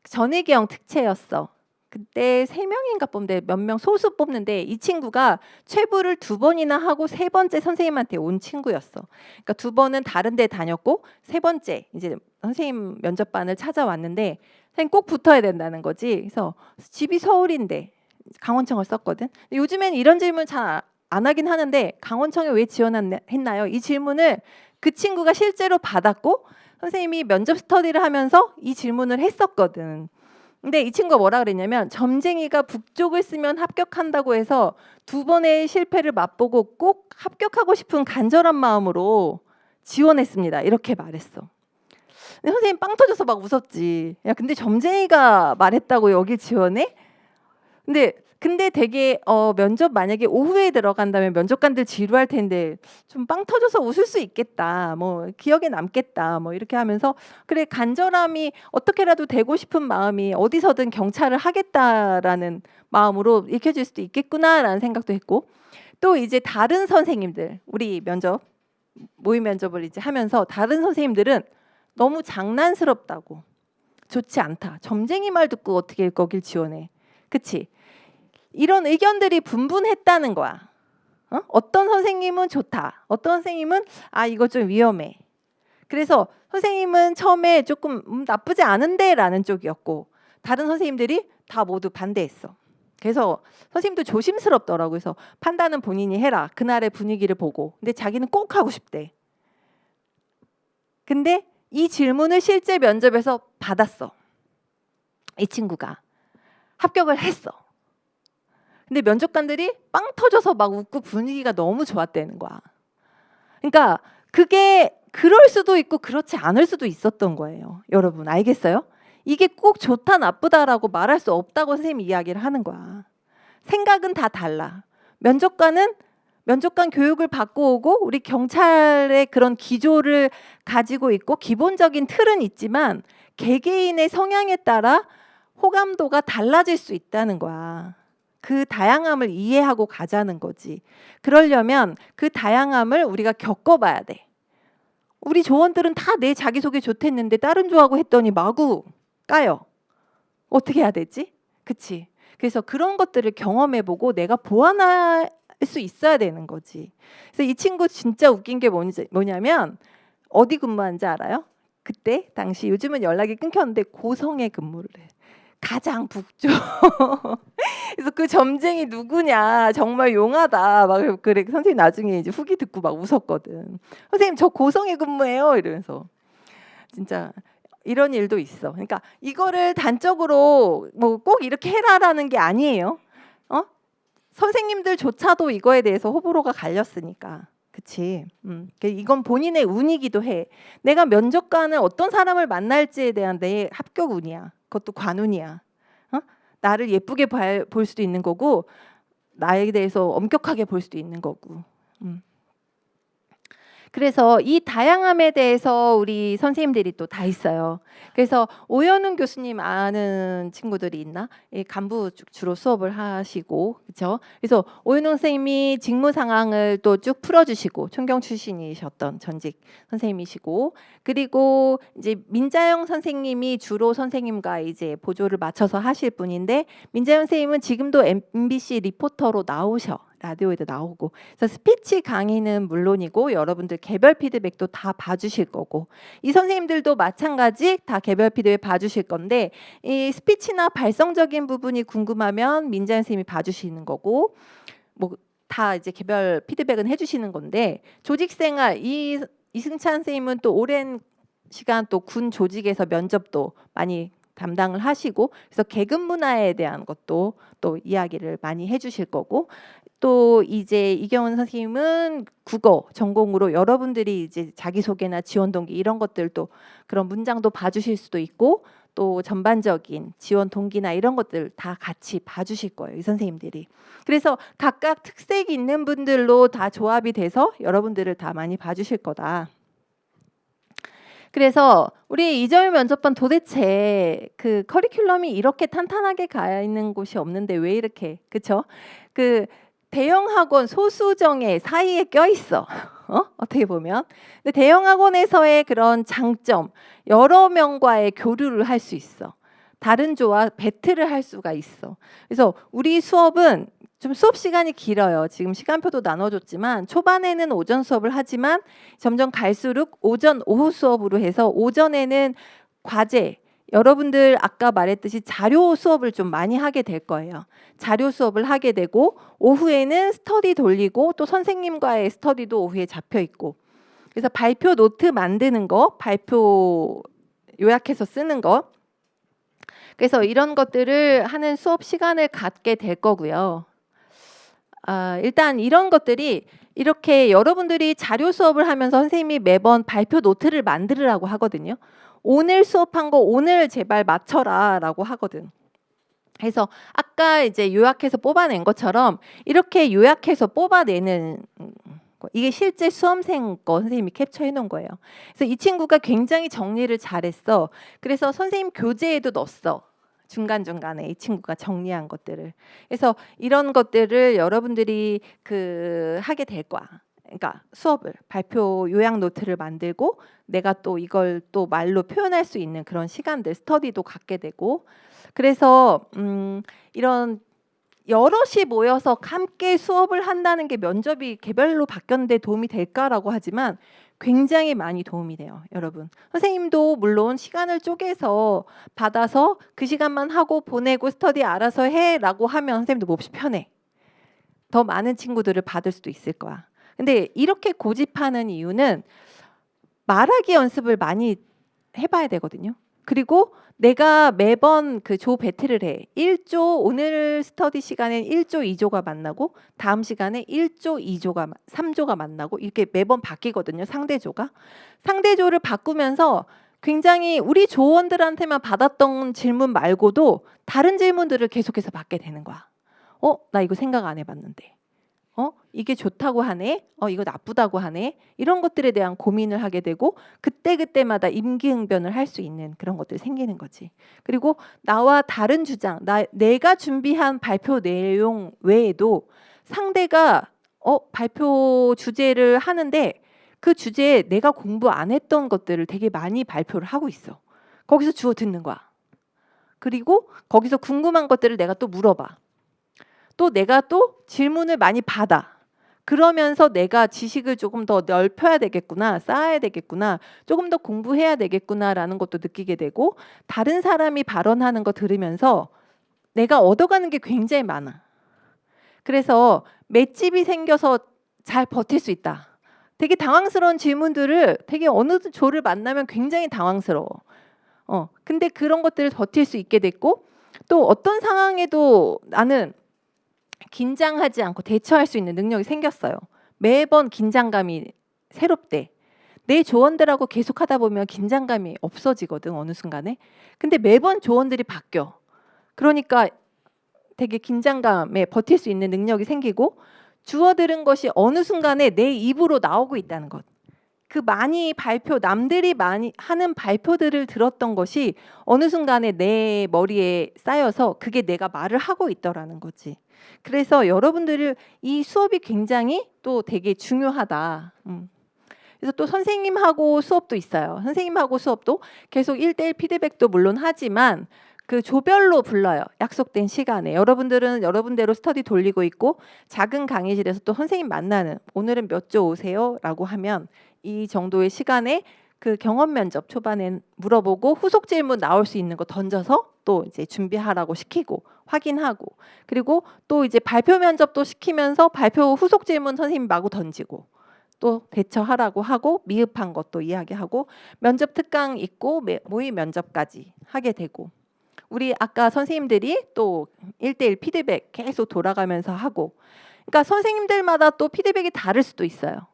Speaker 1: 전혜경 특채였어. 그때 3명인가 뽑는데 몇 명 소수 뽑는데 이 친구가 최부를 2번이나 하고 3번째 선생님한테 온 친구였어. 그러니까 2번은 다른 데 다녔고 3번째 이제 선생님 면접반을 찾아왔는데 선생님 꼭 붙어야 된다는 거지. 그래서 집이 서울인데 강원청을 썼거든. 요즘엔 이런 질문 잘 안 하긴 하는데 강원청에 왜 지원했나요? 이 질문을 그 친구가 실제로 받았고 선생님이 면접 스터디를 하면서 이 질문을 했었거든. 근데 이 친구가 뭐라 그랬냐면 점쟁이가 북쪽을 쓰면 합격한다고 해서 2번의 실패를 맛보고 꼭 합격하고 싶은 간절한 마음으로 지원했습니다. 이렇게 말했어. 근데 선생님 빵 터져서 막 웃었지. 야, 근데 점쟁이가 말했다고 여기 지원해? 근데 되게 면접 만약에 오후에 들어간다면 면접관들 지루할 텐데 좀 빵 터져서 웃을 수 있겠다. 뭐 기억에 남겠다. 뭐 이렇게 하면서 그래, 간절함이 어떻게라도 되고 싶은 마음이 어디서든 경찰을 하겠다라는 마음으로 읽혀질 수도 있겠구나라는 생각도 했고, 또 이제 다른 선생님들, 우리 모의 면접을 이제 하면서 다른 선생님들은 너무 장난스럽다고, 좋지 않다. 점쟁이 말 듣고 어떻게 거길 지원해. 그치? 이런 의견들이 분분했다는 거야. 어떤 선생님은 좋다. 어떤 선생님은 이거 좀 위험해. 그래서 선생님은 처음에 조금 나쁘지 않은데 라는 쪽이었고, 다른 선생님들이 다 모두 반대했어. 그래서 선생님도 조심스럽더라고요. 그래서 판단은 본인이 해라. 그날의 분위기를 보고. 근데 자기는 꼭 하고 싶대. 근데 이 질문을 실제 면접에서 받았어. 이 친구가. 합격을 했어. 근데 면접관들이 빵 터져서 막 웃고 분위기가 너무 좋았다는 거야. 그러니까 그게 그럴 수도 있고 그렇지 않을 수도 있었던 거예요. 여러분 알겠어요? 이게 꼭 좋다 나쁘다라고 말할 수 없다고 선생님이 이야기를 하는 거야. 생각은 다 달라. 면접관 교육을 받고 오고 우리 경찰의 그런 기조를 가지고 있고 기본적인 틀은 있지만 개개인의 성향에 따라 호감도가 달라질 수 있다는 거야. 그 다양함을 이해하고 가자는 거지. 그러려면 그 다양함을 우리가 겪어봐야 돼. 우리 조원들은 다 내 자기소개 좋댔는데 다른 조하고 했더니 마구 까요. 어떻게 해야 되지? 그치? 그래서 그런 것들을 경험해보고 내가 보완할 수 있어야 되는 거지. 그래서 이 친구 진짜 웃긴 게 뭐냐면 어디 근무한지 알아요? 그때 당시, 요즘은 연락이 끊겼는데 고성에 근무를 해. 가장 북쪽. 그래서 그 점쟁이 누구냐, 정말 용하다. 막 그래. 선생님 나중에 이제 후기 듣고 막 웃었거든. 선생님 저 고성에 근무해요. 이러면서. 진짜 이런 일도 있어. 그러니까 이거를 단적으로 뭐 꼭 이렇게 해라라는 게 아니에요. 선생님들조차도 이거에 대해서 호불호가 갈렸으니까. 그치? 이건 본인의 운이기도 해. 내가 면접관을 어떤 사람을 만날지에 대한 내 합격 운이야. 그것도 관운이야. 나를 예쁘게 볼 수도 있는 거고 나에 대해서 엄격하게 볼 수도 있는 거고. 그래서 이 다양함에 대해서 우리 선생님들이 또 다 있어요. 그래서 오연훈 교수님 아는 친구들이 있나? 간부 주로 수업을 하시고, 그렇죠? 그래서 오연훈 선생님이 직무 상황을 또 쭉 풀어주시고, 총경 출신이셨던 전직 선생님이시고, 그리고 이제 민자영 선생님이 주로 선생님과 이제 보조를 맞춰서 하실 분인데, 민자영 선생님은 지금도 MBC 리포터로 나오셔. 라디오에도 나오고. 그래서 스피치 강의는 물론이고 여러분들 개별 피드백도 다 봐주실 거고, 이 선생님들도 마찬가지 다 개별 피드백 봐주실 건데, 이 스피치나 발성적인 부분이 궁금하면 민자연 선생님이 봐주시는 거고, 뭐 다 이제 개별 피드백은 해주시는 건데, 조직생활 이승찬 선생님은 또 오랜 시간 또 군 조직에서 면접도 많이 담당을 하시고, 그래서 계급 문화에 대한 것도 또 이야기를 많이 해주실 거고, 또 이제 이경은 선생님은 국어 전공으로 여러분들이 이제 자기소개나 지원 동기 이런 것들도 그런 문장도 봐주실 수도 있고, 또 전반적인 지원 동기나 이런 것들 다 같이 봐주실 거예요, 이 선생님들이. 그래서 각각 특색이 있는 분들로 다 조합이 돼서 여러분들을 다 많이 봐주실 거다. 그래서 우리 이점일 면접반 도대체 그 커리큘럼이 이렇게 탄탄하게 가 있는 곳이 없는데 왜 이렇게, 그쵸? 그 대형 학원 소수정예 사이에 껴 있어. 어떻게 보면. 근데 대형 학원에서의 그런 장점, 여러 명과의 교류를 할 수 있어. 다른 조와 배틀을 할 수가 있어. 그래서 우리 수업은 좀 수업 시간이 길어요. 지금 시간표도 나눠줬지만 초반에는 오전 수업을 하지만 점점 갈수록 오전, 오후 수업으로 해서 오전에는 과제, 여러분들 아까 말했듯이 자료 수업을 좀 많이 하게 될 거예요. 자료 수업을 하게 되고 오후에는 스터디 돌리고 또 선생님과의 스터디도 오후에 잡혀 있고, 그래서 발표 노트 만드는 거, 발표 요약해서 쓰는 거, 그래서 이런 것들을 하는 수업 시간을 갖게 될 거고요. 일단 이런 것들이 이렇게 여러분들이 자료 수업을 하면서 선생님이 매번 발표 노트를 만들으라고 하거든요. 오늘 수업한 거 오늘 제발 맞춰라 라고 하거든. 그래서 아까 이제 요약해서 뽑아낸 것처럼 이렇게 요약해서 뽑아내는 거, 이게 실제 수험생 거 선생님이 캡처해 놓은 거예요. 그래서 이 친구가 굉장히 정리를 잘했어. 그래서 선생님 교재에도 넣었어. 중간중간에 이 친구가 정리한 것들을. 그래서 이런 것들을 여러분들이 하게 될 거야. 그러니까 수업을 발표 요약 노트를 만들고 내가 또 이걸 또 말로 표현할 수 있는 그런 시간들 스터디도 갖게 되고, 그래서 이런 여럿이 모여서 함께 수업을 한다는 게 면접이 개별로 바뀌었는데 도움이 될까라고 하지만 굉장히 많이 도움이 돼요, 여러분. 선생님도 물론 시간을 쪼개서 받아서 그 시간만 하고 보내고 스터디 알아서 해라고 하면 선생님도 몹시 편해. 더 많은 친구들을 받을 수도 있을 거야. 근데 이렇게 고집하는 이유는 말하기 연습을 많이 해봐야 되거든요. 그리고 내가 매번 그 조 배틀을 해. 1조 오늘 스터디 시간엔 1조 2조가 만나고 다음 시간에 1조 2조가 3조가 만나고 이렇게 매번 바뀌거든요. 상대조가. 상대조를 바꾸면서 굉장히 우리 조원들한테만 받았던 질문 말고도 다른 질문들을 계속해서 받게 되는 거야. 나 이거 생각 안 해봤는데. 이게 좋다고 하네. 이거 나쁘다고 하네. 이런 것들에 대한 고민을 하게 되고 그때그때마다 임기응변을 할 수 있는 그런 것들이 생기는 거지. 그리고 나와 다른 주장, 내가 준비한 발표 내용 외에도 상대가 발표 주제를 하는데 그 주제에 내가 공부 안 했던 것들을 되게 많이 발표를 하고 있어. 거기서 주워 듣는 거야. 그리고 거기서 궁금한 것들을 내가 또 물어봐. 또 내가 또 질문을 많이 받아. 그러면서 내가 지식을 조금 더 넓혀야 되겠구나, 쌓아야 되겠구나, 조금 더 공부해야 되겠구나라는 것도 느끼게 되고 다른 사람이 발언하는 거 들으면서 내가 얻어가는 게 굉장히 많아. 그래서 맷집이 생겨서 잘 버틸 수 있다. 되게 당황스러운 질문들을 되게 어느 조를 만나면 굉장히 당황스러워. 근데 그런 것들을 버틸 수 있게 됐고 또 어떤 상황에도 나는 긴장하지 않고 대처할 수 있는 능력이 생겼어요. 매번 긴장감이 새롭대. 내 조언들하고 계속 하다 보면 긴장감이 없어지거든, 어느 순간에. 근데 매번 조언들이 바뀌어. 그러니까 되게 긴장감에 버틸 수 있는 능력이 생기고 주워 들은 것이 어느 순간에 내 입으로 나오고 있다는 것. 그 남들이 많이 하는 발표들을 들었던 것이 어느 순간에 내 머리에 쌓여서 그게 내가 말을 하고 있더라는 거지. 그래서 여러분들을 이 수업이 굉장히 또 되게 중요하다. 그래서 또 선생님하고 수업도 있어요. 선생님하고 수업도 계속 1대1 피드백도 물론 하지만 그 조별로 불러요. 약속된 시간에. 여러분들은 여러분대로 스터디 돌리고 있고 작은 강의실에서 또 선생님 만나는, 오늘은 몇 조 오세요? 라고 하면 이 정도의 시간에 그 경험 면접 초반에 물어보고 후속 질문 나올 수 있는 거 던져서 또 이제 준비하라고 시키고 확인하고, 그리고 또 이제 발표 면접도 시키면서 발표 후속 질문 선생님 마구 던지고 또 대처하라고 하고 미흡한 것도 이야기하고 면접 특강 있고 모의 면접까지 하게 되고, 우리 아까 선생님들이 또 1대1 피드백 계속 돌아가면서 하고, 그러니까 선생님들마다 또 피드백이 다를 수도 있어요.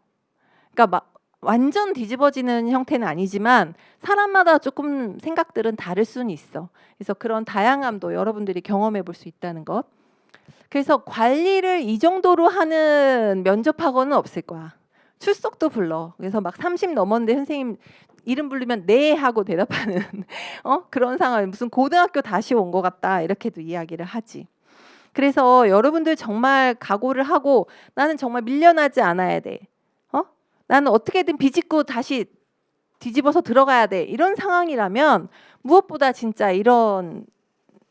Speaker 1: 그러니까 막 완전 뒤집어지는 형태는 아니지만 사람마다 조금 생각들은 다를 수는 있어. 그래서 그런 다양함도 여러분들이 경험해 볼 수 있다는 것. 그래서 관리를 이 정도로 하는 면접학원은 없을 거야. 출석도 불러. 그래서 막 30 넘었는데 선생님 이름 부르면 네 하고 대답하는 그런 상황. 무슨 고등학교 다시 온 것 같다 이렇게도 이야기를 하지. 그래서 여러분들 정말 각오를 하고 나는 정말 밀려나지 않아야 돼. 나는 어떻게든 비집고 다시 뒤집어서 들어가야 돼. 이런 상황이라면 무엇보다 진짜 이런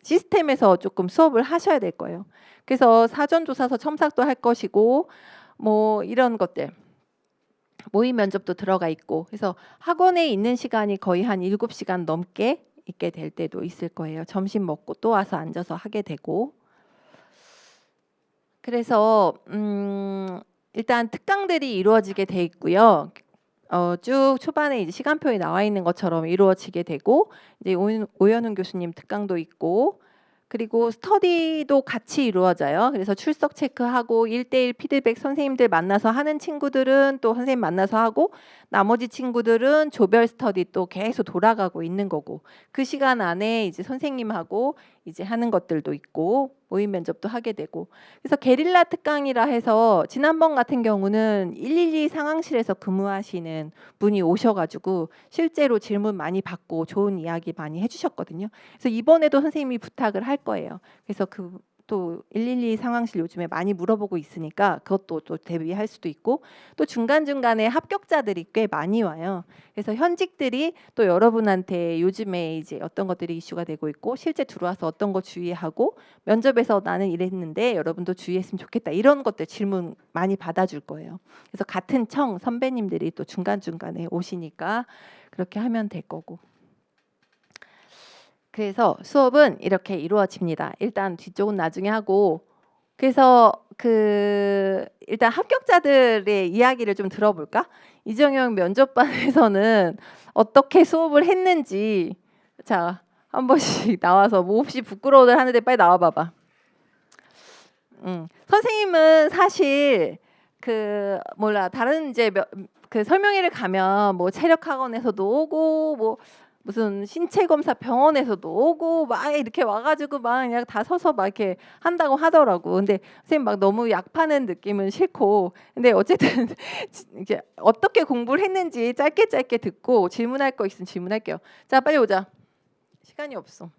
Speaker 1: 시스템에서 조금 수업을 하셔야 될 거예요. 그래서 사전조사서 첨삭도 할 것이고 뭐 이런 것들. 모의 면접도 들어가 있고, 그래서 학원에 있는 시간이 거의 한 7시간 넘게 있게 될 때도 있을 거예요. 점심 먹고 또 와서 앉아서 하게 되고. 그래서 일단 특강들이 이루어지게 돼 있고요. 쭉 초반에 이제 시간표에 나와 있는 것처럼 이루어지게 되고 이제 오연훈 교수님 특강도 있고 그리고 스터디도 같이 이루어져요. 그래서 출석 체크하고 1대1 피드백 선생님들 만나서 하는 친구들은 또 선생님 만나서 하고 나머지 친구들은 조별 스터디 또 계속 돌아가고 있는 거고 그 시간 안에 이제 선생님하고 이제 하는 것들도 있고 모의 면접도 하게 되고 그래서 게릴라 특강이라 해서 지난번 같은 경우는 112 상황실에서 근무하시는 분이 오셔가지고 실제로 질문 많이 받고 좋은 이야기 많이 해주셨거든요. 그래서 이번에도 선생님이 부탁을 할 거예요. 그래서 그 또 112 상황실 요즘에 많이 물어보고 있으니까 그것도 또 대비할 수도 있고 또 중간중간에 합격자들이 꽤 많이 와요. 그래서 현직들이 또 여러분한테 요즘에 이제 어떤 것들이 이슈가 되고 있고 실제 들어와서 어떤 거 주의하고 면접에서 나는 이랬는데 여러분도 주의했으면 좋겠다 이런 것들 질문 많이 받아줄 거예요. 그래서 같은 청 선배님들이 또 중간중간에 오시니까 그렇게 하면 될 거고. 그래서 수업은 이렇게 이루어집니다. 일단 뒤쪽은 나중에 하고 그래서 일단 합격자들의 이야기를 좀 들어볼까? 이정영 면접반에서는 어떻게 수업을 했는지 자, 한 번씩 나와서 뭐 혹시 부끄러워들 하는데 빨리 나와 봐봐. 선생님은 사실 다른 이제 그 설명회를 가면 뭐 체력학원에서도 오고 뭐 무슨 신체 검사 병원에서도 오고 막 이렇게 와가지고 막 그냥 다 서서 막 이렇게 한다고 하더라고. 근데 선생님 막 너무 약 파는 느낌은 싫고. 근데 어쨌든 이제 어떻게 공부를 했는지 짧게 듣고 질문할 거 있으면 질문할게요. 자, 빨리 오자. 시간이 없어.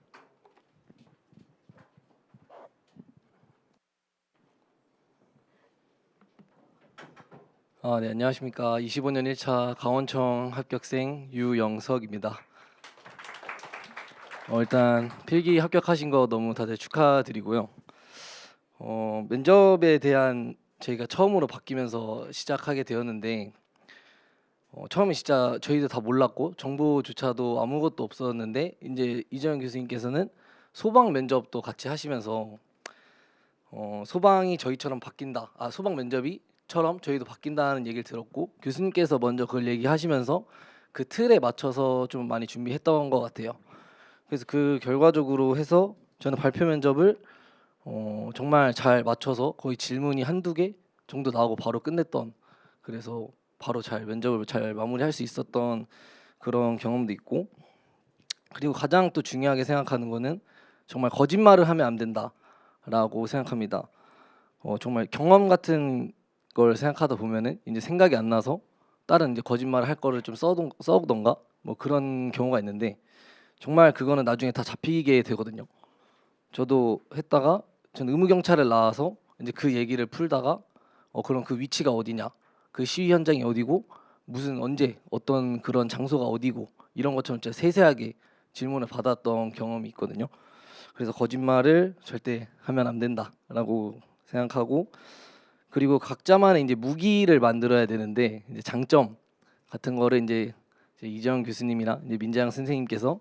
Speaker 2: 네, 안녕하십니까. 25년 1차 강원청 합격생 유영석입니다. 일단 필기 합격하신 거 너무 다들 축하드리고요. 면접에 대한 저희가 처음으로 바뀌면서 시작하게 되었는데 처음에 진짜 저희도 다 몰랐고 정보조차도 아무것도 없었는데 이제 이정현 교수님께서는 소방 면접도 같이 하시면서 소방이 저희처럼 바뀐다. 소방 면접이 처럼 저희도 바뀐다는 얘기를 들었고 교수님께서 먼저 그걸 얘기하시면서 그 틀에 맞춰서 좀 많이 준비했던 것 같아요. 그래서 그 결과적으로 해서 저는 발표 면접을 정말 잘 맞춰서 거의 질문이 한두 개 정도 나오고 바로 끝냈던 그래서 바로 잘 면접을 잘 마무리할 수 있었던 그런 경험도 있고 그리고 가장 또 중요하게 생각하는 거는 정말 거짓말을 하면 안 된다라고 생각합니다. 정말 경험 같은 걸 생각하다 보면은 이제 생각이 안 나서 다른 이제 거짓말을 할 거를 좀 써오던가 뭐 그런 경우가 있는데 정말 그거는 나중에 다 잡히게 되거든요. 저도 했다가 전 의무경찰을 나와서 이제 그 얘기를 풀다가 그럼 그 위치가 어디냐, 그 시위 현장이 어디고 무슨 언제 어떤 그런 장소가 어디고 이런 것처럼 진짜 세세하게 질문을 받았던 경험이 있거든요. 그래서 거짓말을 절대 하면 안 된다라고 생각하고 그리고 각자만의 이제 무기를 만들어야 되는데 이제 장점 같은 거를 이제 이재영 교수님이나 이제 민재양 선생님께서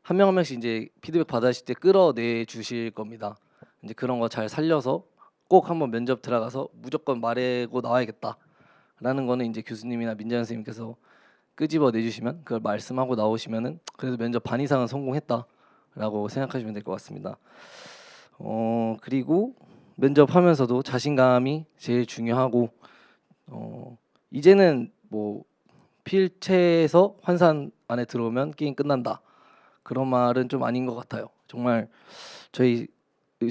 Speaker 2: 한 명 한 명씩 이제 피드백 받으실 때 끌어내 주실 겁니다. 이제 그런 거 잘 살려서 꼭 한번 면접 들어가서 무조건 말하고 나와야겠다라는 거는 이제 교수님이나 민재양 선생님께서 끄집어 내주시면 그걸 말씀하고 나오시면은 그래도 면접 반 이상은 성공했다라고 생각하시면 될 것 같습니다. 그리고 면접하면서도 자신감이 제일 중요하고 이제는 뭐 필체에서 환산 안에 들어오면 게임 끝난다 그런 말은 좀 아닌 것 같아요. 정말 저희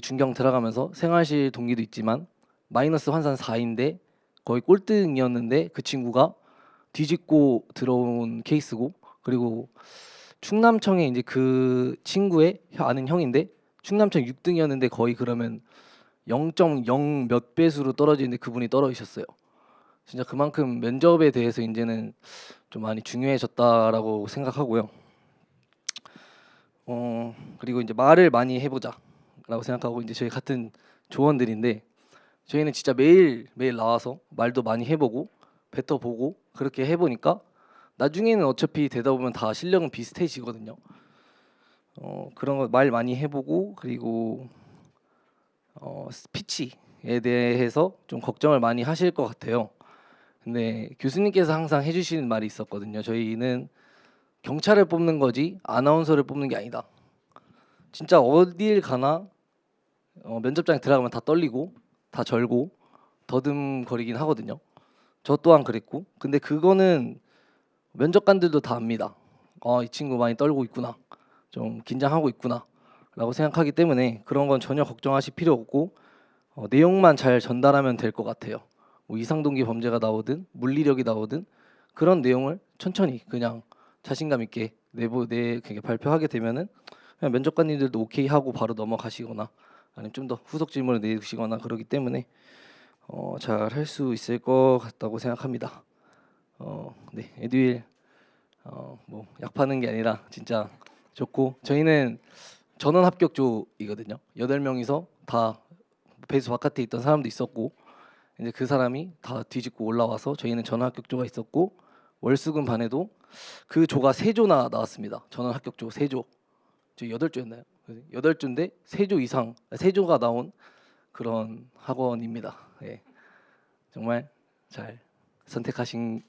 Speaker 2: 중경 들어가면서 생활실 동기도 있지만 마이너스 환산 4인데 거의 꼴등이었는데 그 친구가 뒤집고 들어온 케이스고 그리고 충남청에 이제 그 친구의 아는 형인데 충남청 6등이었는데 거의 그러면 0.0 몇 배수로 떨어지는데 그분이 떨어지셨어요. 진짜 그만큼 면접에 대해서 이제는 좀 많이 중요해졌다라고 생각하고요. 그리고 이제 말을 많이 해보자라고 생각하고 이제 저희 같은 조원들인데 저희는 진짜 매일 나와서 말도 많이 해보고 뱉어보고 그렇게 해보니까 나중에는 어차피 되다 보면 다 실력은 비슷해지거든요. 그런 거 말 많이 해보고 그리고 스피치에 대해서 좀 걱정을 많이 하실 것 같아요. 근데 교수님께서 항상 해주시는 말이 있었거든요. 저희는 경찰을 뽑는 거지 아나운서를 뽑는 게 아니다. 진짜 어딜 가나 면접장에 들어가면 다 떨리고 다 절고 더듬거리긴 하거든요. 저 또한 그랬고, 근데 그거는 면접관들도 다 압니다. 이 친구 많이 떨고 있구나, 좀 긴장하고 있구나라고 생각하기 때문에 그런 건 전혀 걱정하실 필요 없고 내용만 잘 전달하면 될 것 같아요. 뭐 이상동기 범죄가 나오든 물리력이 나오든 그런 내용을 천천히 그냥 자신감 있게 그게 발표하게 되면은 그냥 면접관님들도 오케이 하고 바로 넘어가시거나 아니면 좀 더 후속 질문을 내주시거나 그러기 때문에 잘 할 수 있을 것 같다고 생각합니다. 네, 에듀윌 뭐 약 파는 게 아니라 진짜 좋고, 저희는 전원 합격조이거든요. 8명이서 다 배수 바깥에 있던 사람도 있었고, 이제 그 사람이 다 뒤집고 올라와서 저희는 전원 합격조가 있었고, 월수금 반에도 그 조가 3조나 나왔습니다. 전원 합격조 3조. 저희 8조였나요? 8조인데 3조 이상, 3조가 나온 그런 학원입니다. 예. 정말 잘 선택하신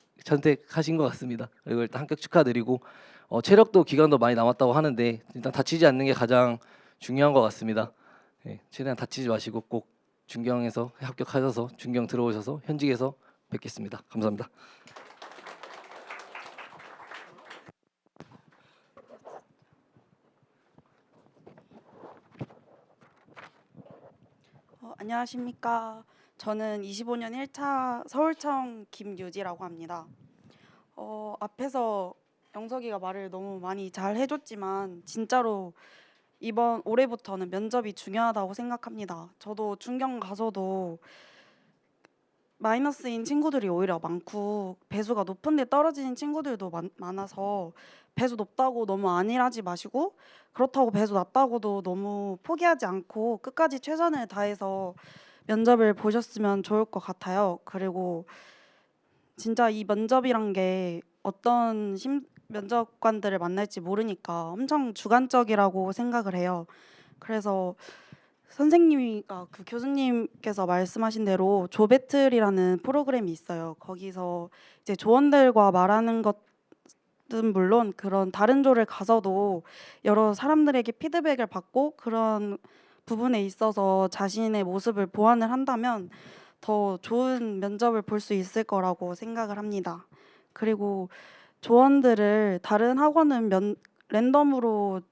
Speaker 2: 것 같습니다. 그리고 일단 합격 축하드리고, 체력도 기간도 많이 남았다고 하는데 일단 다치지 않는 게 가장 중요한 것 같습니다. 예, 최대한 다치지 마시고 꼭 준경에서 합격하셔서 준경 들어오셔서 현직에서 뵙겠습니다. 감사합니다.
Speaker 3: 안녕하십니까. 저는 25년 1차 서울청 김유지라고 합니다. 앞에서 영석이가 말을 너무 많이 잘 해줬지만 진짜로 이번 올해부터는 면접이 중요하다고 생각합니다. 저도 중경 가서도 마이너스인 친구들이 오히려 많고 배수가 높은데 떨어지는 친구들도 많아서 배수 높다고 너무 안일하지 마시고, 그렇다고 배수 낮다고도 너무 포기하지 않고 끝까지 최선을 다해서 면접을 보셨으면 좋을 것 같아요. 그리고 진짜 이 면접이란 게 어떤 면접관들을 만날지 모르니까 엄청 주관적이라고 생각을 해요. 그래서 선생님이가 그 교수님께서 말씀하신 대로 조배틀이라는 프로그램이 있어요. 거기서 이제 조원들과 말하는 것은 물론 그런 다른 조를 가서도 여러 사람들에게 피드백을 받고 그런 부분에 있어서 자신의 모습을 보완을 한다면 더 좋은 면접을 볼 수 있을 거라고 생각을 합니다. 그리고 조원들을 다른 학원은 랜덤으로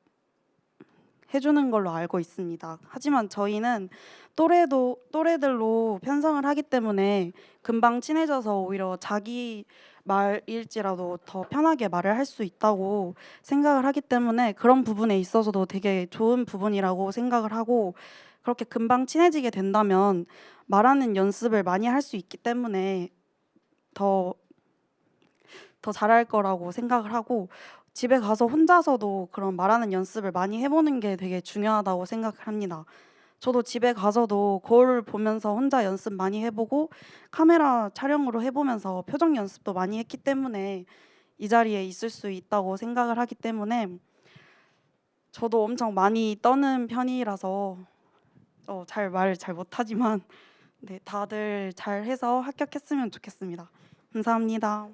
Speaker 3: 해주는 걸로 알고 있습니다. 하지만 저희는 또래들로 편성을 하기 때문에 금방 친해져서 오히려 자기 말일지라도 더 편하게 말을 할 수 있다고 생각을 하기 때문에 그런 부분에 있어서도 되게 좋은 부분이라고 생각을 하고, 그렇게 금방 친해지게 된다면 말하는 연습을 많이 할 수 있기 때문에 더 잘할 거라고 생각을 하고, 집에 가서 혼자서도 그런 말하는 연습을 많이 해보는 게 되게 중요하다고 생각을 합니다. 저도 집에 가서도 거울 보면서 혼자 연습 많이 해보고 카메라 촬영으로 해보면서 표정 연습도 많이 했기 때문에 이 자리에 있을 수 있다고 생각을 하기 때문에, 저도 엄청 많이 떠는 편이라서 말 잘 못하지만 네, 다들 잘해서 합격했으면 좋겠습니다. 감사합니다.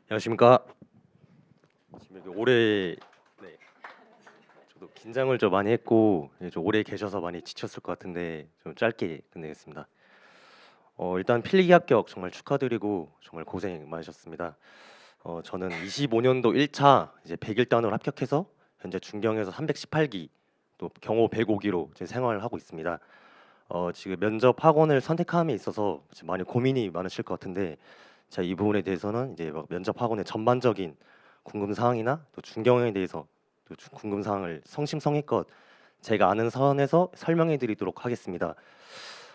Speaker 4: 안녕하십니까. 지금 여기 오래 저도 긴장을 좀 많이 했고 좀 오래 계셔서 많이 지쳤을 것 같은데 좀 짧게 끝내겠습니다. 일단 필기 합격 정말 축하드리고 정말 고생 많으셨습니다. 저는 25년도 1차 이제 100일단으로 합격해서 현재 중경에서 318기 또 경호 105기로 이제 생활을 하고 있습니다. 지금 면접 학원을 선택함에 있어서 지금 많이 고민이 많으실 것 같은데, 제가 이 부분에 대해서는 이제 막 면접 학원의 전반적인 궁금 사항이나 또 중경에 대해서 또 궁금 사항을 성심성의껏 제가 아는 선에서 설명해 드리도록 하겠습니다.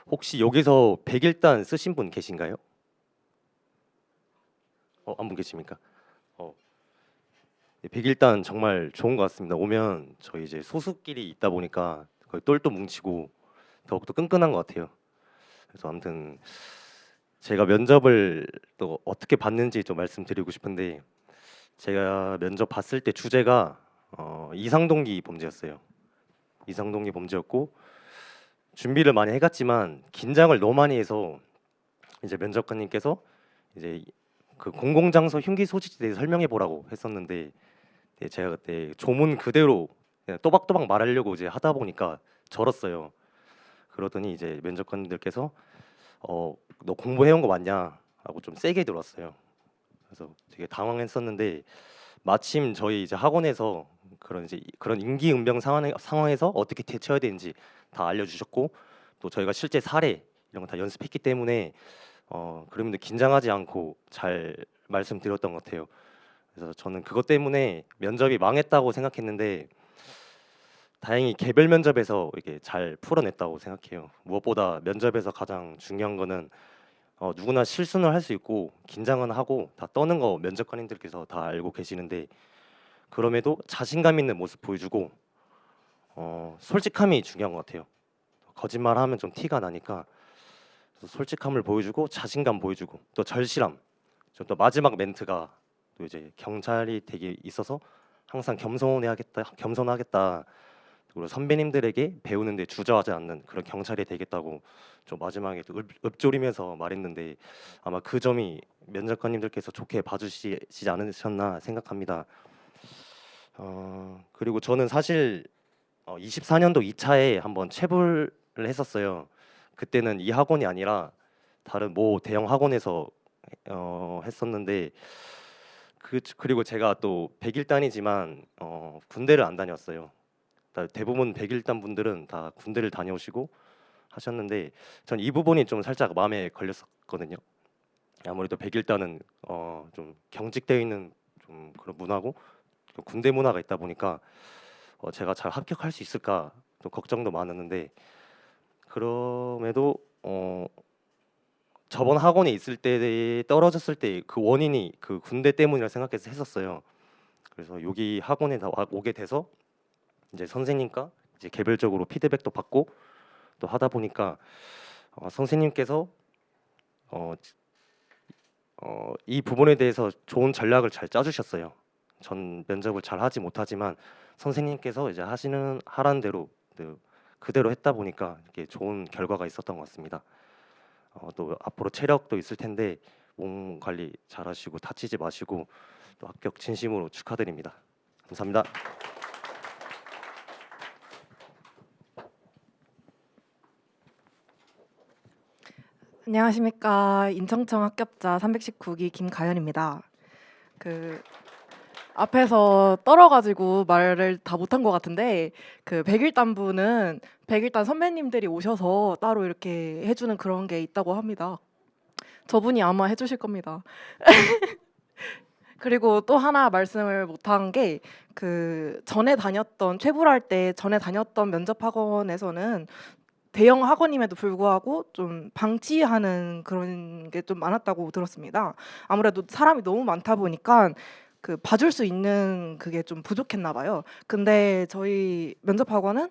Speaker 4: 혹시 여기서 100일단 쓰신 분 계신가요? 한 분 계십니까? 100일단 정말 좋은 것 같습니다. 오면 저희 이제 소수끼리 있다 보니까 거의 똘똘 뭉치고 더욱더 끈끈한 것 같아요. 그래서 아무튼 제가 면접을 또 어떻게 봤는지 좀 말씀드리고 싶은데, 제가 면접 봤을 때 주제가 이상동기 범죄였어요. 이상동기 범죄였고 준비를 많이 해갔지만 긴장을 너무 많이 해서 이제 면접관님께서 이제 그 공공장소 흉기 소지에 대해서 설명해 보라고 했었는데 제가 그때 조문 그대로 그냥 또박또박 말하려고 이제 하다 보니까 절었어요. 그러더니 이제 면접관님들께서 너 공부해온 거 맞냐? 하고 좀 세게 들었어요. 그래서 되게 당황했었는데 마침 저희 이제 학원에서 그런 임기응변 상황에서 어떻게 대처해야 되는지 다 알려주셨고 또 저희가 실제 사례 이런 거 다 연습했기 때문에 그러면 긴장하지 않고 잘 말씀드렸던 것 같아요. 그래서 저는 그것 때문에 면접이 망했다고 생각했는데 다행히 개별 면접에서 이게 잘 풀어냈다고 생각해요. 무엇보다 면접에서 가장 중요한 거는 누구나 실수는 할 수 있고 긴장은 하고 다 떠는 거 면접관님들께서 다 알고 계시는데 그럼에도 자신감 있는 모습 보여주고 솔직함이 중요한 것 같아요. 거짓말하면 좀 티가 나니까 솔직함을 보여주고 자신감 보여주고 또 절실함. 또 마지막 멘트가 또 이제 경찰이 되게 있어서 항상 겸손하겠다. 그리고 선배님들에게 배우는데 주저하지 않는 그런 경찰이 되겠다고 좀 마지막에 또 읊조리면서 말했는데 아마 그 점이 면접관님들께서 좋게 봐주시지 않으셨나 생각합니다. 그리고 저는 사실 24년도 2차에 한번 체불을 했었어요. 그때는 이 학원이 아니라 다른 모 대형 학원에서 했었는데 그리고 제가 또 101단이지만 군대를 안 다녔어요. 대부분 101단 분들은 다 군대를 다녀오시고 하셨는데 전 이 부분이 좀 살짝 마음에 걸렸었거든요. 아무래도 101단은 좀 경직되어 있는 좀 그런 문화고 군대 문화가 있다 보니까 제가 잘 합격할 수 있을까 또 걱정도 많았는데 그럼에도 저번 학원에 있을 때 떨어졌을 때 그 원인이 그 군대 때문이라 생각해서 했었어요. 그래서 여기 학원에 오게 돼서 이제 선생님과 이제 개별적으로 피드백도 받고 또 하다 보니까 선생님께서 이 부분에 대해서 좋은 전략을 잘 짜주셨어요. 전 면접을 잘 하지 못하지만 선생님께서 이제 하라는 대로 그대로 했다 보니까 이렇게 좋은 결과가 있었던 것 같습니다. 또 앞으로 체력도 있을 텐데 몸 관리 잘하시고 다치지 마시고 또 합격 진심으로 축하드립니다. 감사합니다.
Speaker 5: 안녕하십니까. 인천청 합격자 319기 김가연입니다. 앞에서 떨어가지고 말을 다 못한 것 같은데 101단 분은 101단 선배님들이 오셔서 따로 이렇게 해주는 그런 게 있다고 합니다. 저분이 아마 해주실 겁니다. 그리고 또 하나 말씀을 못한 게 전에 체불할 때 전에 다녔던 면접 학원에서는 대형 학원임에도 불구하고 좀 방치하는 그런 게 좀 많았다고 들었습니다. 아무래도 사람이 너무 많다 보니까 봐줄 수 있는 그게 좀 부족했나 봐요. 근데 저희 면접 학원은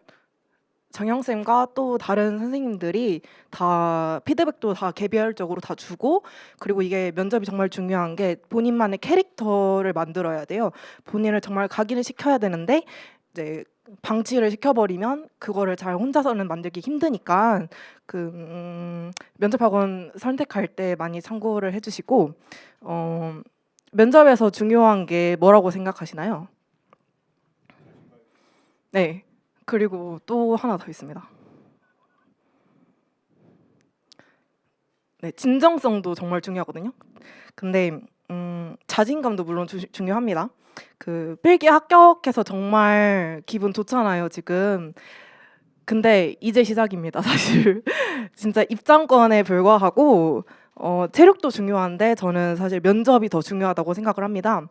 Speaker 5: 정영쌤과 또 다른 선생님들이 다 피드백도 다 개별적으로 다 주고 그리고 이게 면접이 정말 중요한 게 본인만의 캐릭터를 만들어야 돼요. 본인을 정말 각인을 시켜야 되는데 이제 방치를 시켜버리면 그거를 잘 혼자서는 만들기 힘드니까 면접학원 선택할 때 많이 참고를 해주시고 면접에서 중요한 게 뭐라고 생각하시나요? 네, 그리고 또 하나 더 있습니다. 네, 진정성도 정말 중요하거든요. 근데 자신감도 물론 중요합니다. 필기 합격해서 정말 기분 좋잖아요, 지금. 근데 이제 시작입니다, 사실. 진짜 입장권에 불과하고 체력도 중요한데 저는 사실 면접이 더 중요하다고 생각을 합니다.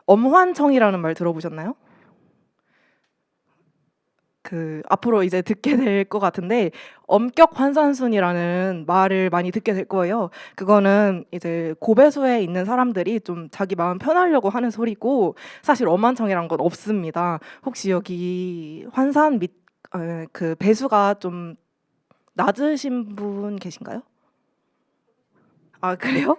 Speaker 5: 엄환청이라는 말 들어보셨나요? 앞으로 이제 듣게 될 것 같은데 엄격 환산순이라는 말을 많이 듣게 될 거예요. 그거는 이제 고배수에 있는 사람들이 좀 자기 마음 편하려고 하는 소리고 사실 엄한청이란 건 없습니다. 혹시 여기 환산 및 배수가 좀 낮으신 분 계신가요? 아, 그래요?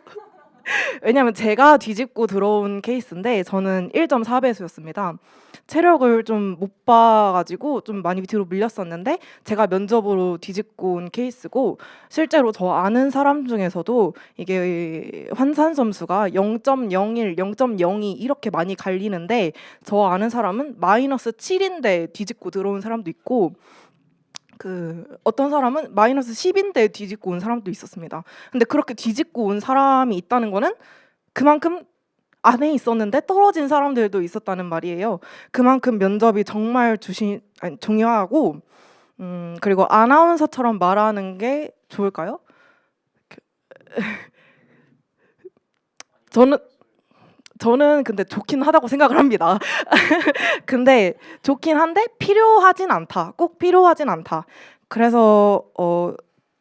Speaker 5: 왜냐면 제가 뒤집고 들어온 케이스인데 저는 1.4배수였습니다. 체력을 좀 못 봐가지고 좀 많이 뒤로 밀렸었는데 제가 면접으로 뒤집고 온 케이스고 실제로 저 아는 사람 중에서도 이게 환산 점수가 0.01, 0.02 이렇게 많이 갈리는데 저 아는 사람은 -7인데 뒤집고 들어온 사람도 있고 그 어떤 사람은 -10인데 뒤집고 온 사람도 있었습니다. 근데 그렇게 뒤집고 온 사람이 있다는 거는 그만큼 안에 있었는데 떨어진 사람들도 있었다는 말이에요. 그만큼 면접이 정말 중요하고 그리고 아나운서처럼 말하는 게 좋을까요? 저는 근데 좋긴 하다고 생각을 합니다. 근데 좋긴 한데 필요하진 않다. 꼭 필요하진 않다. 그래서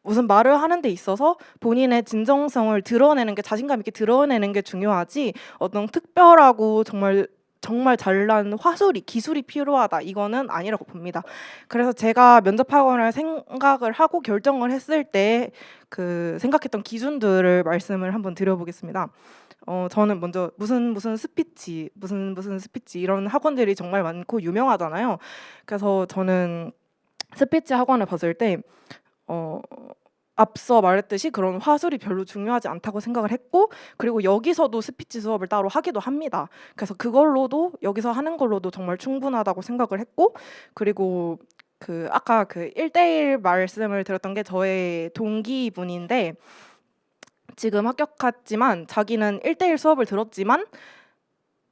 Speaker 5: 무슨 말을 하는 데 있어서 본인의 진정성을 드러내는 게 자신감 있게 드러내는 게 중요하지 어떤 특별하고 정말 잘난 화술이 기술이 필요하다 이거는 아니라고 봅니다. 그래서 제가 면접학원을 생각을 하고 결정을 했을 때 그 생각했던 기준들을 말씀을 한번 드려보겠습니다. 저는 먼저 무슨 스피치 이런 학원들이 정말 많고 유명하잖아요. 그래서 저는 스피치 학원을 봤을 때 앞서 말했듯이 그런 화술이 별로 중요하지 않다고 생각을 했고 그리고 여기서도 스피치 수업을 따로 하기도 합니다. 그래서 그걸로도 여기서 하는 걸로도 정말 충분하다고 생각을 했고 그리고 그 아까 그 1대1 말씀을 드렸던 게 저의 동기분인데 지금 합격했지만 자기는 1대1 수업을 들었지만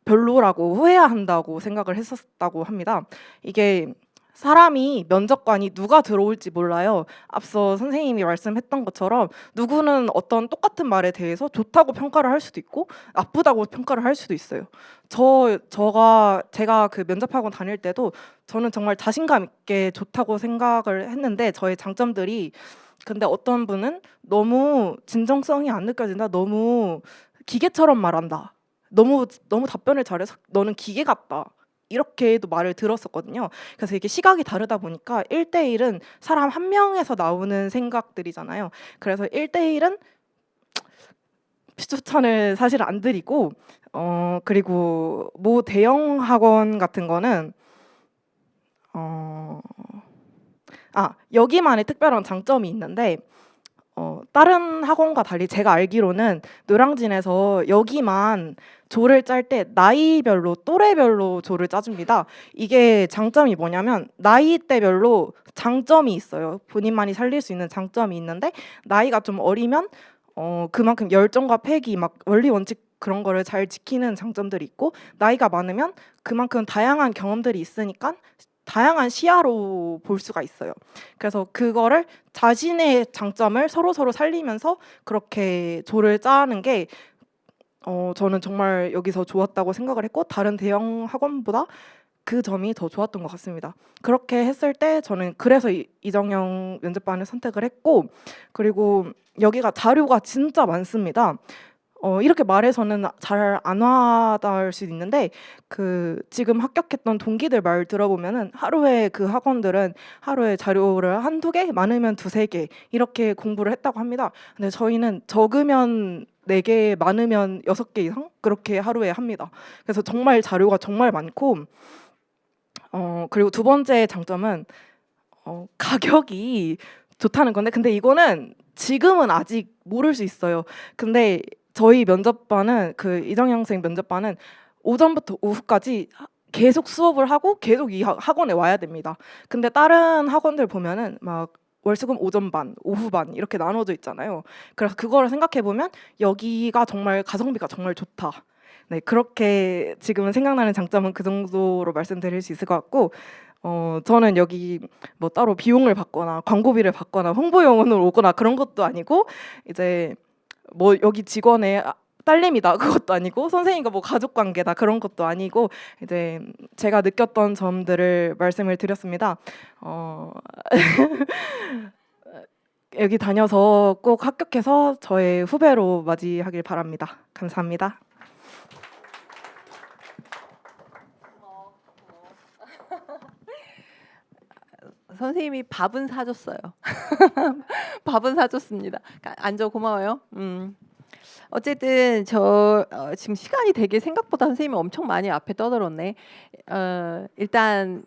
Speaker 5: 별로라고 후회한다고 생각을 했었다고 합니다. 이게 사람이 면접관이 누가 들어올지 몰라요. 앞서 선생님이 말씀했던 것처럼 누구는 어떤 똑같은 말에 대해서 좋다고 평가를 할 수도 있고 나쁘다고 평가를 할 수도 있어요. 제가 그 면접학원 다닐 때도 저는 정말 자신감 있게 좋다고 생각을 했는데 저의 장점들이 근데 어떤 분은 너무 진정성이 안 느껴진다. 너무 기계처럼 말한다. 너무 답변을 잘해서 너는 기계 같다. 이렇게도 말을 들었었거든요. 그래서 이게 시각이 다르다 보니까 1대1은 사람 한 명에서 나오는 생각들이잖아요. 그래서 1대1은 추천을 사실 안 드리고 그리고 뭐 대형 학원 같은 거는 여기만의 특별한 장점이 있는데 다른 학원과 달리 제가 알기로는 노량진에서 여기만 조를 짤 때 나이별로 또래별로 조를 짜줍니다. 이게 장점이 뭐냐면 나이대별로 장점이 있어요. 본인만이 살릴 수 있는 장점이 있는데 나이가 좀 어리면 그만큼 열정과 패기 막 원리 원칙 그런 거를 잘 지키는 장점들이 있고 나이가 많으면 그만큼 다양한 경험들이 있으니까 다양한 시야로 볼 수가 있어요. 그래서 그거를 자신의 장점을 서로 살리면서 그렇게 조를 짜는 게 저는 정말 여기서 좋았다고 생각을 했고 다른 대형 학원보다 그 점이 더 좋았던 것 같습니다. 그렇게 했을 때 저는 그래서 이정영 면접반을 선택을 했고 그리고 여기가 자료가 진짜 많습니다. 이렇게 말해서는 잘 안 와닿을 수도 있는데 그 지금 합격했던 동기들 말 들어보면은 하루에 그 학원들은 하루에 자료를 한두 개 많으면 두세 개 이렇게 공부를 했다고 합니다. 근데 저희는 적으면 4개 많으면 6개 이상 그렇게 하루에 합니다. 그래서 정말 자료가 정말 많고 그리고 두 번째 장점은 가격이 좋다는 건데 근데 이거는 지금은 아직 모를 수 있어요. 근데 저희 면접반은 그 이정영 생 면접반은 오전부터 오후까지 계속 수업을 하고 계속 이 학원에 와야 됩니다. 근데 다른 학원들 보면은 막 월수금 오전 반, 오후 반 이렇게 나눠져 있잖아요. 그래서 그거를 생각해 보면 여기가 정말 가성비가 정말 좋다. 네, 그렇게 지금은 생각나는 장점은 그 정도로 말씀드릴 수 있을 것 같고 저는 여기 뭐 따로 비용을 받거나 광고비를 받거나 홍보용으로 오거나 그런 것도 아니고 이제 뭐 여기 직원의 딸내미다 그것도 아니고 선생님과 뭐 가족 관계다 그런 것도 아니고 이제 제가 느꼈던 점들을 말씀을 드렸습니다. 여기 다녀서 꼭 합격해서 저의 후배로 맞이하길 바랍니다. 감사합니다.
Speaker 1: 선생님이 밥은 사줬어요. 밥은 사줬습니다. 앉아 고마워요. 어쨌든 저 지금 시간이 되게 생각보다 선생님이 엄청 많이 앞에 떠들었네. 일단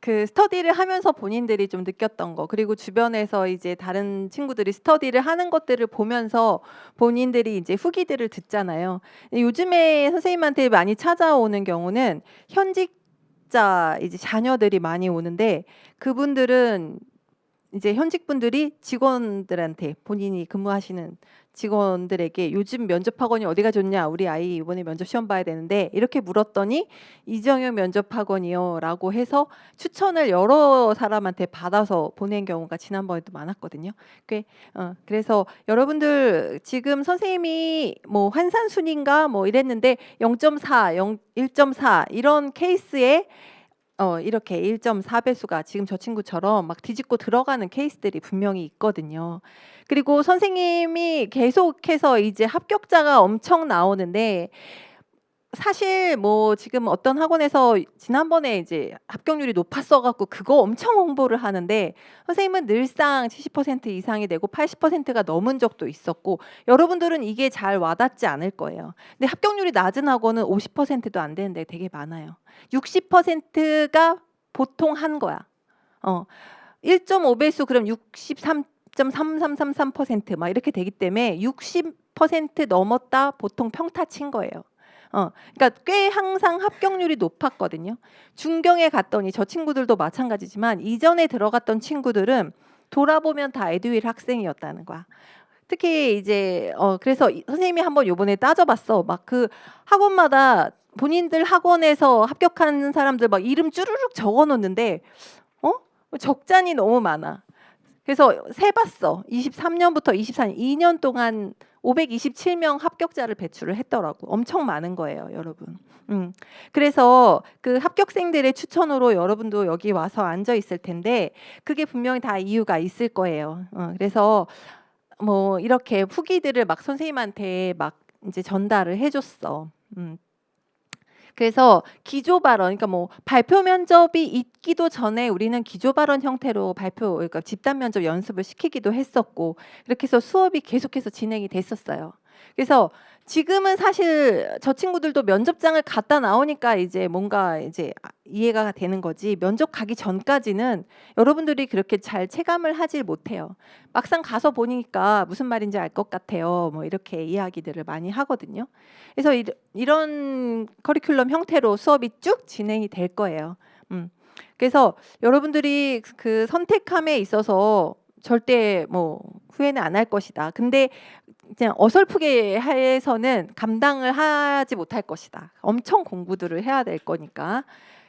Speaker 1: 그 스터디를 하면서 본인들이 좀 느꼈던 거, 그리고 주변에서 이제 다른 친구들이 스터디를 하는 것들을 보면서 본인들이 이제 후기들을 듣잖아요. 요즘에 선생님한테 많이 찾아오는 경우는 현직자 이제 자녀들이 많이 오는데, 그분들은 이제 현직 분들이 직원들한테, 본인이 근무하시는 직원들에게 요즘 면접 학원이 어디가 좋냐, 우리 아이 이번에 면접 시험 봐야 되는데, 이렇게 물었더니 이정현 면접 학원이요라고 해서 추천을 여러 사람한테 받아서 보낸 경우가 지난번에도 많았거든요. 그래서 여러분들 지금 선생님이 뭐 환산순인가 뭐 이랬는데 0.4, 1.4 이런 케이스에 이렇게 1.4배수가 지금 저 친구처럼 막 뒤집고 들어가는 케이스들이 분명히 있거든요. 그리고 선생님이 계속해서 이제 합격자가 엄청 나오는데, 사실 뭐 지금 어떤 학원에서 지난번에 이제 합격률이 높았어 갖고 그거 엄청 홍보를 하는데, 선생님은 늘상 70% 이상이 되고 80%가 넘은 적도 있었고, 여러분들은 이게 잘 와닿지 않을 거예요. 근데 합격률이 낮은 학원은 50%도 안 되는데 되게 많아요. 60%가 보통 한 거야. 1.5배수 그럼 63.3333% 막 이렇게 되기 때문에 60% 넘었다 보통 평타 친 거예요. 그러니까 꽤 항상 합격률이 높았거든요. 중경에 갔더니 저 친구들도 마찬가지지만 이전에 들어갔던 친구들은 돌아보면 다 에듀윌 학생이었다는 거야. 특히 이제 그래서 선생님이 한번 요번에 따져봤어. 막 그 학원마다 본인들 학원에서 합격한 사람들 막 이름 쭈루룩 적어놓는데 적잖이 너무 많아. 그래서 세봤어. 23년부터 24년 2년 동안 527명 합격자를 배출을 했더라고. 엄청 많은 거예요, 여러분. 그래서 그 합격생들의 추천으로 여러분도 여기 와서 앉아 있을 텐데, 그게 분명히 다 이유가 있을 거예요. 그래서 뭐 이렇게 후기들을 막 선생님한테 막 이제 전달을 해줬어. 그래서 기조 발언, 그러니까 뭐 발표 면접이 있기도 전에 우리는 기조 발언 형태로 그러니까 집단 면접 연습을 시키기도 했었고, 이렇게 해서 수업이 계속해서 진행이 됐었어요. 그래서 지금은 사실 저 친구들도 면접장을 갔다 나오니까 이제 뭔가 이제 이해가 되는 거지, 면접 가기 전까지는 여러분들이 그렇게 잘 체감을 하질 못해요. 막상 가서 보니까 무슨 말인지 알 것 같아요. 뭐 이렇게 이야기들을 많이 하거든요. 그래서 이런 커리큘럼 형태로 수업이 쭉 진행이 될 거예요. 그래서 여러분들이 그 선택함에 있어서 절대 뭐 후회는 안 할 것이다. 근데 그냥 어설프게 해서는 감당을 하지 못할 것이다. 엄청 공부들을 해야 될 거니까.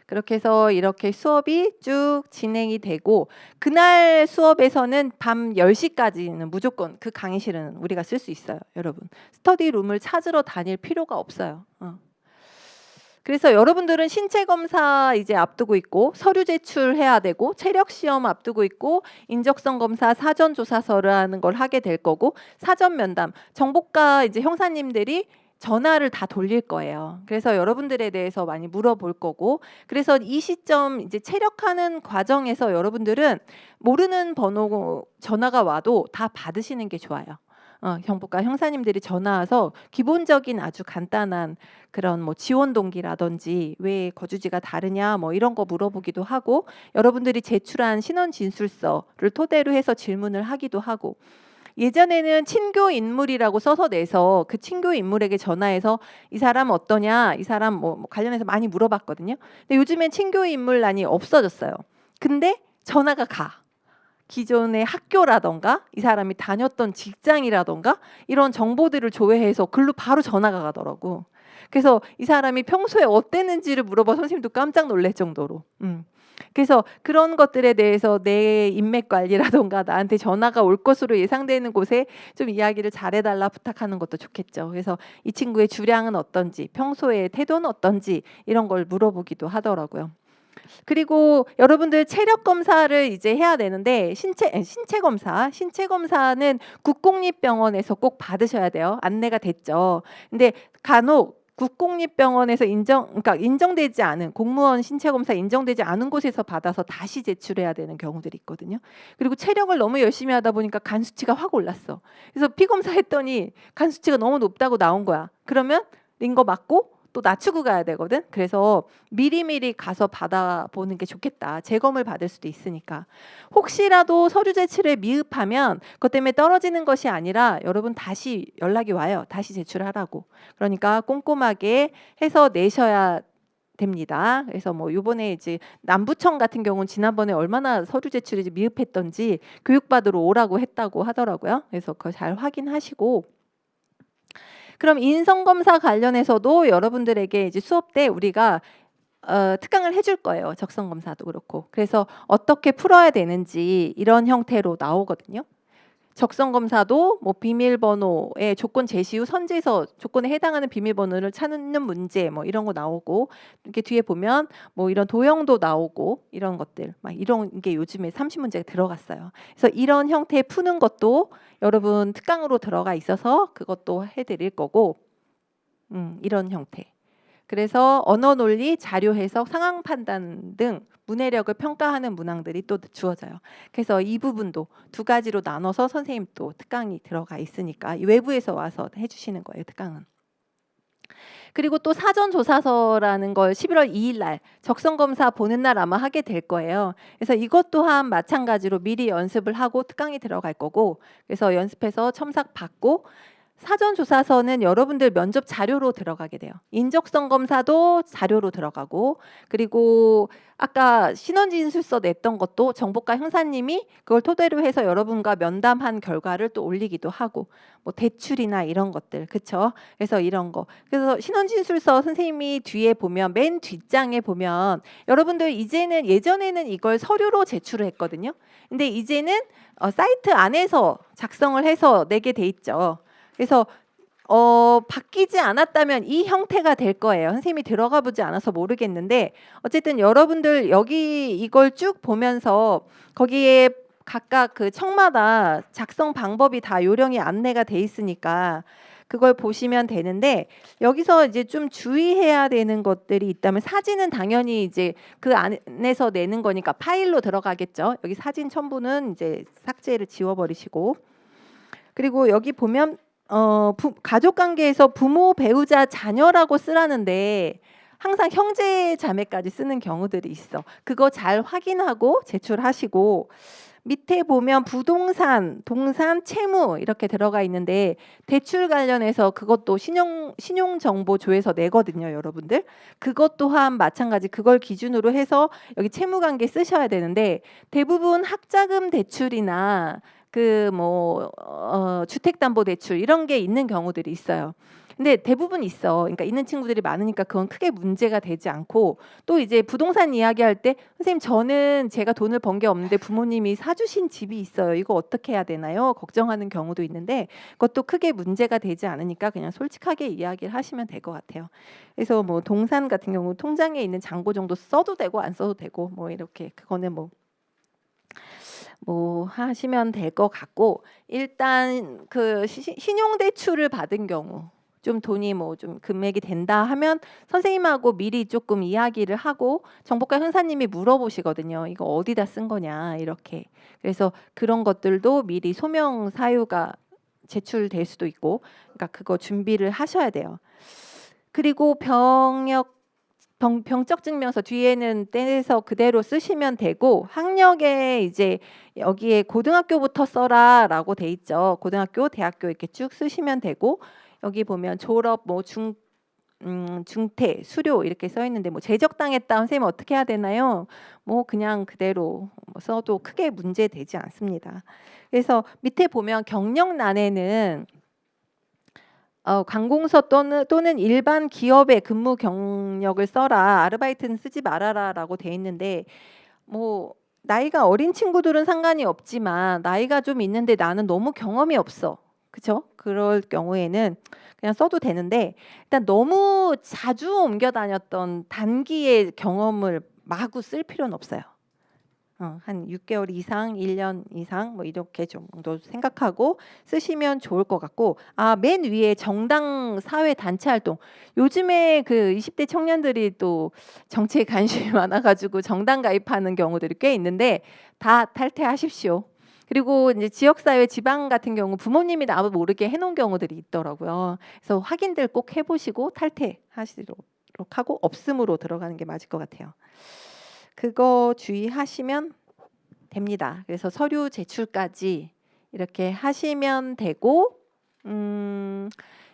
Speaker 1: 그렇게 해서 이렇게 수업이 쭉 진행이 되고, 그날 수업에서는 밤 10시까지는 무조건 그 강의실은 우리가 쓸 수 있어요, 여러분. 스터디룸을 찾으러 다닐 필요가 없어요. 그래서 여러분들은 신체 검사 이제 앞두고 있고, 서류 제출해야 되고, 체력 시험 앞두고 있고, 인적성 검사 사전 조사서라는 걸 하게 될 거고, 사전 면담, 정보과 이제 형사님들이 전화를 다 돌릴 거예요. 그래서 여러분들에 대해서 많이 물어볼 거고, 그래서 이 시점 이제 체력하는 과정에서 여러분들은 모르는 번호 전화가 와도 다 받으시는 게 좋아요. 정보과 형사님들이 전화 와서 기본적인 아주 간단한 그런 뭐 지원 동기라든지 왜 거주지가 다르냐 뭐 이런 거 물어보기도 하고, 여러분들이 제출한 신원 진술서를 토대로 해서 질문을 하기도 하고, 예전에는 친교 인물이라고 써서 내서 그 친교 인물에게 전화해서 이 사람 어떠냐, 이 사람 뭐 관련해서 많이 물어봤거든요. 근데 요즘엔 친교 인물란이 없어졌어요. 근데 전화가 가. 기존의 학교라던가 이 사람이 다녔던 직장이라던가 이런 정보들을 조회해서 글로 바로 전화가 가더라고. 그래서 이 사람이 평소에 어땠는지를 물어봐 선생님도 깜짝 놀랄 정도로. 그래서 그런 것들에 대해서 내 인맥 관리라던가 나한테 전화가 올 것으로 예상되는 곳에 좀 이야기를 잘해달라 부탁하는 것도 좋겠죠. 그래서 이 친구의 주량은 어떤지, 평소에 태도는 어떤지 이런 걸 물어보기도 하더라고요. 그리고 여러분들 체력 검사를 이제 해야 되는데, 신체 검사는 국공립병원에서 꼭 받으셔야 돼요. 안내가 됐죠. 근데 간혹 국공립병원에서 그러니까 인정되지 않은 공무원 신체 검사 인정되지 않은 곳에서 받아서 다시 제출해야 되는 경우들이 있거든요. 그리고 체력을 너무 열심히 하다 보니까 간 수치가 확 올랐어. 그래서 피 검사했더니 간 수치가 너무 높다고 나온 거야. 그러면 링거 맞고 또 낮추고 가야 되거든. 그래서 미리미리 가서 받아보는 게 좋겠다. 재검을 받을 수도 있으니까. 혹시라도 서류 제출에 미흡하면 그것 때문에 떨어지는 것이 아니라 여러분 다시 연락이 와요. 다시 제출하라고. 그러니까 꼼꼼하게 해서 내셔야 됩니다. 그래서 뭐 이번에 이제 남부청 같은 경우는 지난번에 얼마나 서류 제출이 미흡했던지 교육받으러 오라고 했다고 하더라고요. 그래서 그거 잘 확인하시고. 그럼 인성검사 관련해서도 여러분들에게 이제 수업 때 우리가 특강을 해줄 거예요. 적성검사도 그렇고. 그래서 어떻게 풀어야 되는지 이런 형태로 나오거든요. 적성검사도 뭐 비밀번호의 조건 제시 후 선지서 조건에 해당하는 비밀번호를 찾는 문제 뭐 이런 거 나오고 이렇게 뒤에 보면 뭐 이런 도형도 나오고 이런 것들 막 이런 게 요즘에 30문제가 들어갔어요. 그래서 이런 형태 푸는 것도 여러분 특강으로 들어가 있어서 그것도 해드릴 거고 이런 형태. 그래서 언어 논리, 자료 해석, 상황 판단 등 문해력을 평가하는 문항들이 또 주어져요. 그래서 이 부분도 두 가지로 나눠서 선생님 또 특강이 들어가 있으니까 외부에서 와서 해주시는 거예요. 특강은. 그리고 또 사전조사서라는 걸 11월 2일 날 적성검사 보는 날 아마 하게 될 거예요. 그래서 이것 또한 마찬가지로 미리 연습을 하고 특강이 들어갈 거고 그래서 연습해서 첨삭 받고 사전조사서는 여러분들 면접 자료로 들어가게 돼요. 인적성 검사도 자료로 들어가고 그리고 아까 신원진술서 냈던 것도 정보과 형사님이 그걸 토대로 해서 여러분과 면담한 결과를 또 올리기도 하고 뭐 대출이나 이런 것들 그쵸? 그래서 이런 거 그래서 신원진술서 선생님이 뒤에 보면 맨 뒷장에 보면 여러분들 이제는 예전에는 이걸 서류로 제출을 했거든요. 근데 이제는 사이트 안에서 작성을 해서 내게 돼 있죠. 그래서 바뀌지 않았다면 이 형태가 될 거예요. 선생님이 들어가 보지 않아서 모르겠는데 어쨌든 여러분들 여기 이걸 쭉 보면서 거기에 각각 그 청마다 작성 방법이 다 요령이 안내가 돼 있으니까 그걸 보시면 되는데 여기서 이제 좀 주의해야 되는 것들이 있다면 사진은 당연히 이제 그 안에서 내는 거니까 파일로 들어가겠죠. 여기 사진 첨부는 이제 삭제를 지워버리시고 그리고 여기 보면 가족관계에서 부모, 배우자, 자녀라고 쓰라는데 항상 형제, 자매까지 쓰는 경우들이 있어. 그거 잘 확인하고 제출하시고 밑에 보면 부동산, 동산, 채무 이렇게 들어가 있는데 대출 관련해서 그것도 신용정보조에서 내거든요, 여러분들. 그것 또한 마찬가지 그걸 기준으로 해서 여기 채무관계 쓰셔야 되는데 대부분 학자금 대출이나 그 뭐 주택담보대출 이런 게 있는 경우들이 있어요. 근데 대부분 있어. 그러니까 있는 친구들이 많으니까 그건 크게 문제가 되지 않고 또 이제 부동산 이야기할 때 선생님 저는 제가 돈을 번 게 없는데 부모님이 사주신 집이 있어요. 이거 어떻게 해야 되나요? 걱정하는 경우도 있는데 그것도 크게 문제가 되지 않으니까 그냥 솔직하게 이야기를 하시면 될 것 같아요. 그래서 뭐 동산 같은 경우 통장에 있는 잔고 정도 써도 되고 안 써도 되고 뭐 이렇게 그거는 뭐 하시면 될 것 같고 일단 그 신용대출을 받은 경우 좀 돈이 뭐 좀 금액이 된다 하면 선생님하고 미리 조금 이야기를 하고 정보과 형사님이 물어보시거든요. 이거 어디다 쓴 거냐 이렇게. 그래서 그런 것들도 미리 소명 사유가 제출될 수도 있고 그러니까 그거 준비를 하셔야 돼요. 그리고 병적 증명서 뒤에는 떼서 그대로 쓰시면 되고 학력에 이제 여기에 고등학교부터 써라라고 돼 있죠. 고등학교, 대학교 이렇게 쭉 쓰시면 되고 여기 보면 졸업, 뭐 중퇴, 수료 이렇게 써 있는데 뭐 제적당했다 선생님 어떻게 해야 되나요? 뭐 그냥 그대로 써도 크게 문제 되지 않습니다. 그래서 밑에 보면 경력란에는 관공서 또는 일반 기업의 근무 경력을 써라. 아르바이트는 쓰지 말아라라고 돼 있는데 뭐 나이가 어린 친구들은 상관이 없지만 나이가 좀 있는데 나는 너무 경험이 없어. 그렇죠? 그럴 경우에는 그냥 써도 되는데 일단 너무 자주 옮겨 다녔던 단기의 경험을 마구 쓸 필요는 없어요. 한 6개월 이상, 1년 이상 뭐 이렇게 정도 생각하고 쓰시면 좋을 것 같고, 맨 위에 정당 사회 단체 활동. 요즘에 그 20대 청년들이 또 정치에 관심이 많아가지고 정당 가입하는 경우들이 꽤 있는데 다 탈퇴하십시오. 그리고 이제 지역사회 지방 같은 경우 부모님이 나도 모르게 해놓은 경우들이 있더라고요. 그래서 확인들 꼭 해보시고 탈퇴하시도록 하고 없음으로 들어가는 게 맞을 것 같아요. 그거 주의하시면 됩니다. 그래서 서류 제출까지 이렇게 하시면 되고,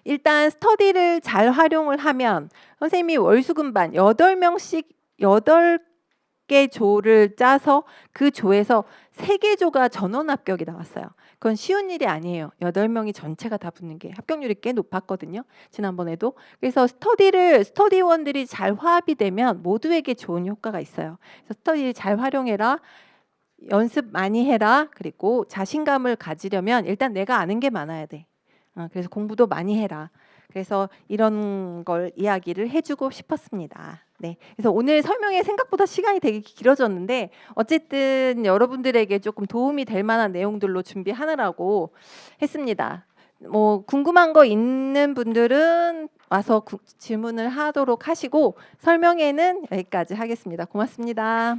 Speaker 1: 일단 스터디를 잘 활용을 하면 선생님이 월수금반 8명씩 8개 조를 짜서 그 조에서 3개 조가 전원 합격이 나왔어요. 그건 쉬운 일이 아니에요. 8명이 전체가 다 붙는 게 합격률이 꽤 높았거든요. 지난번에도. 그래서 스터디원들이 잘 화합이 되면 모두에게 좋은 효과가 있어요. 그래서 스터디를 잘 활용해라. 연습 많이 해라. 그리고 자신감을 가지려면 일단 내가 아는 게 많아야 돼. 그래서 공부도 많이 해라. 그래서 이런 걸 이야기를 해주고 싶었습니다. 네, 그래서 오늘 설명에 생각보다 시간이 되게 길어졌는데 어쨌든 여러분들에게 조금 도움이 될 만한 내용들로 준비하느라고 했습니다. 뭐 궁금한 거 있는 분들은 와서 질문을 하도록 하시고 설명회는 여기까지 하겠습니다. 고맙습니다.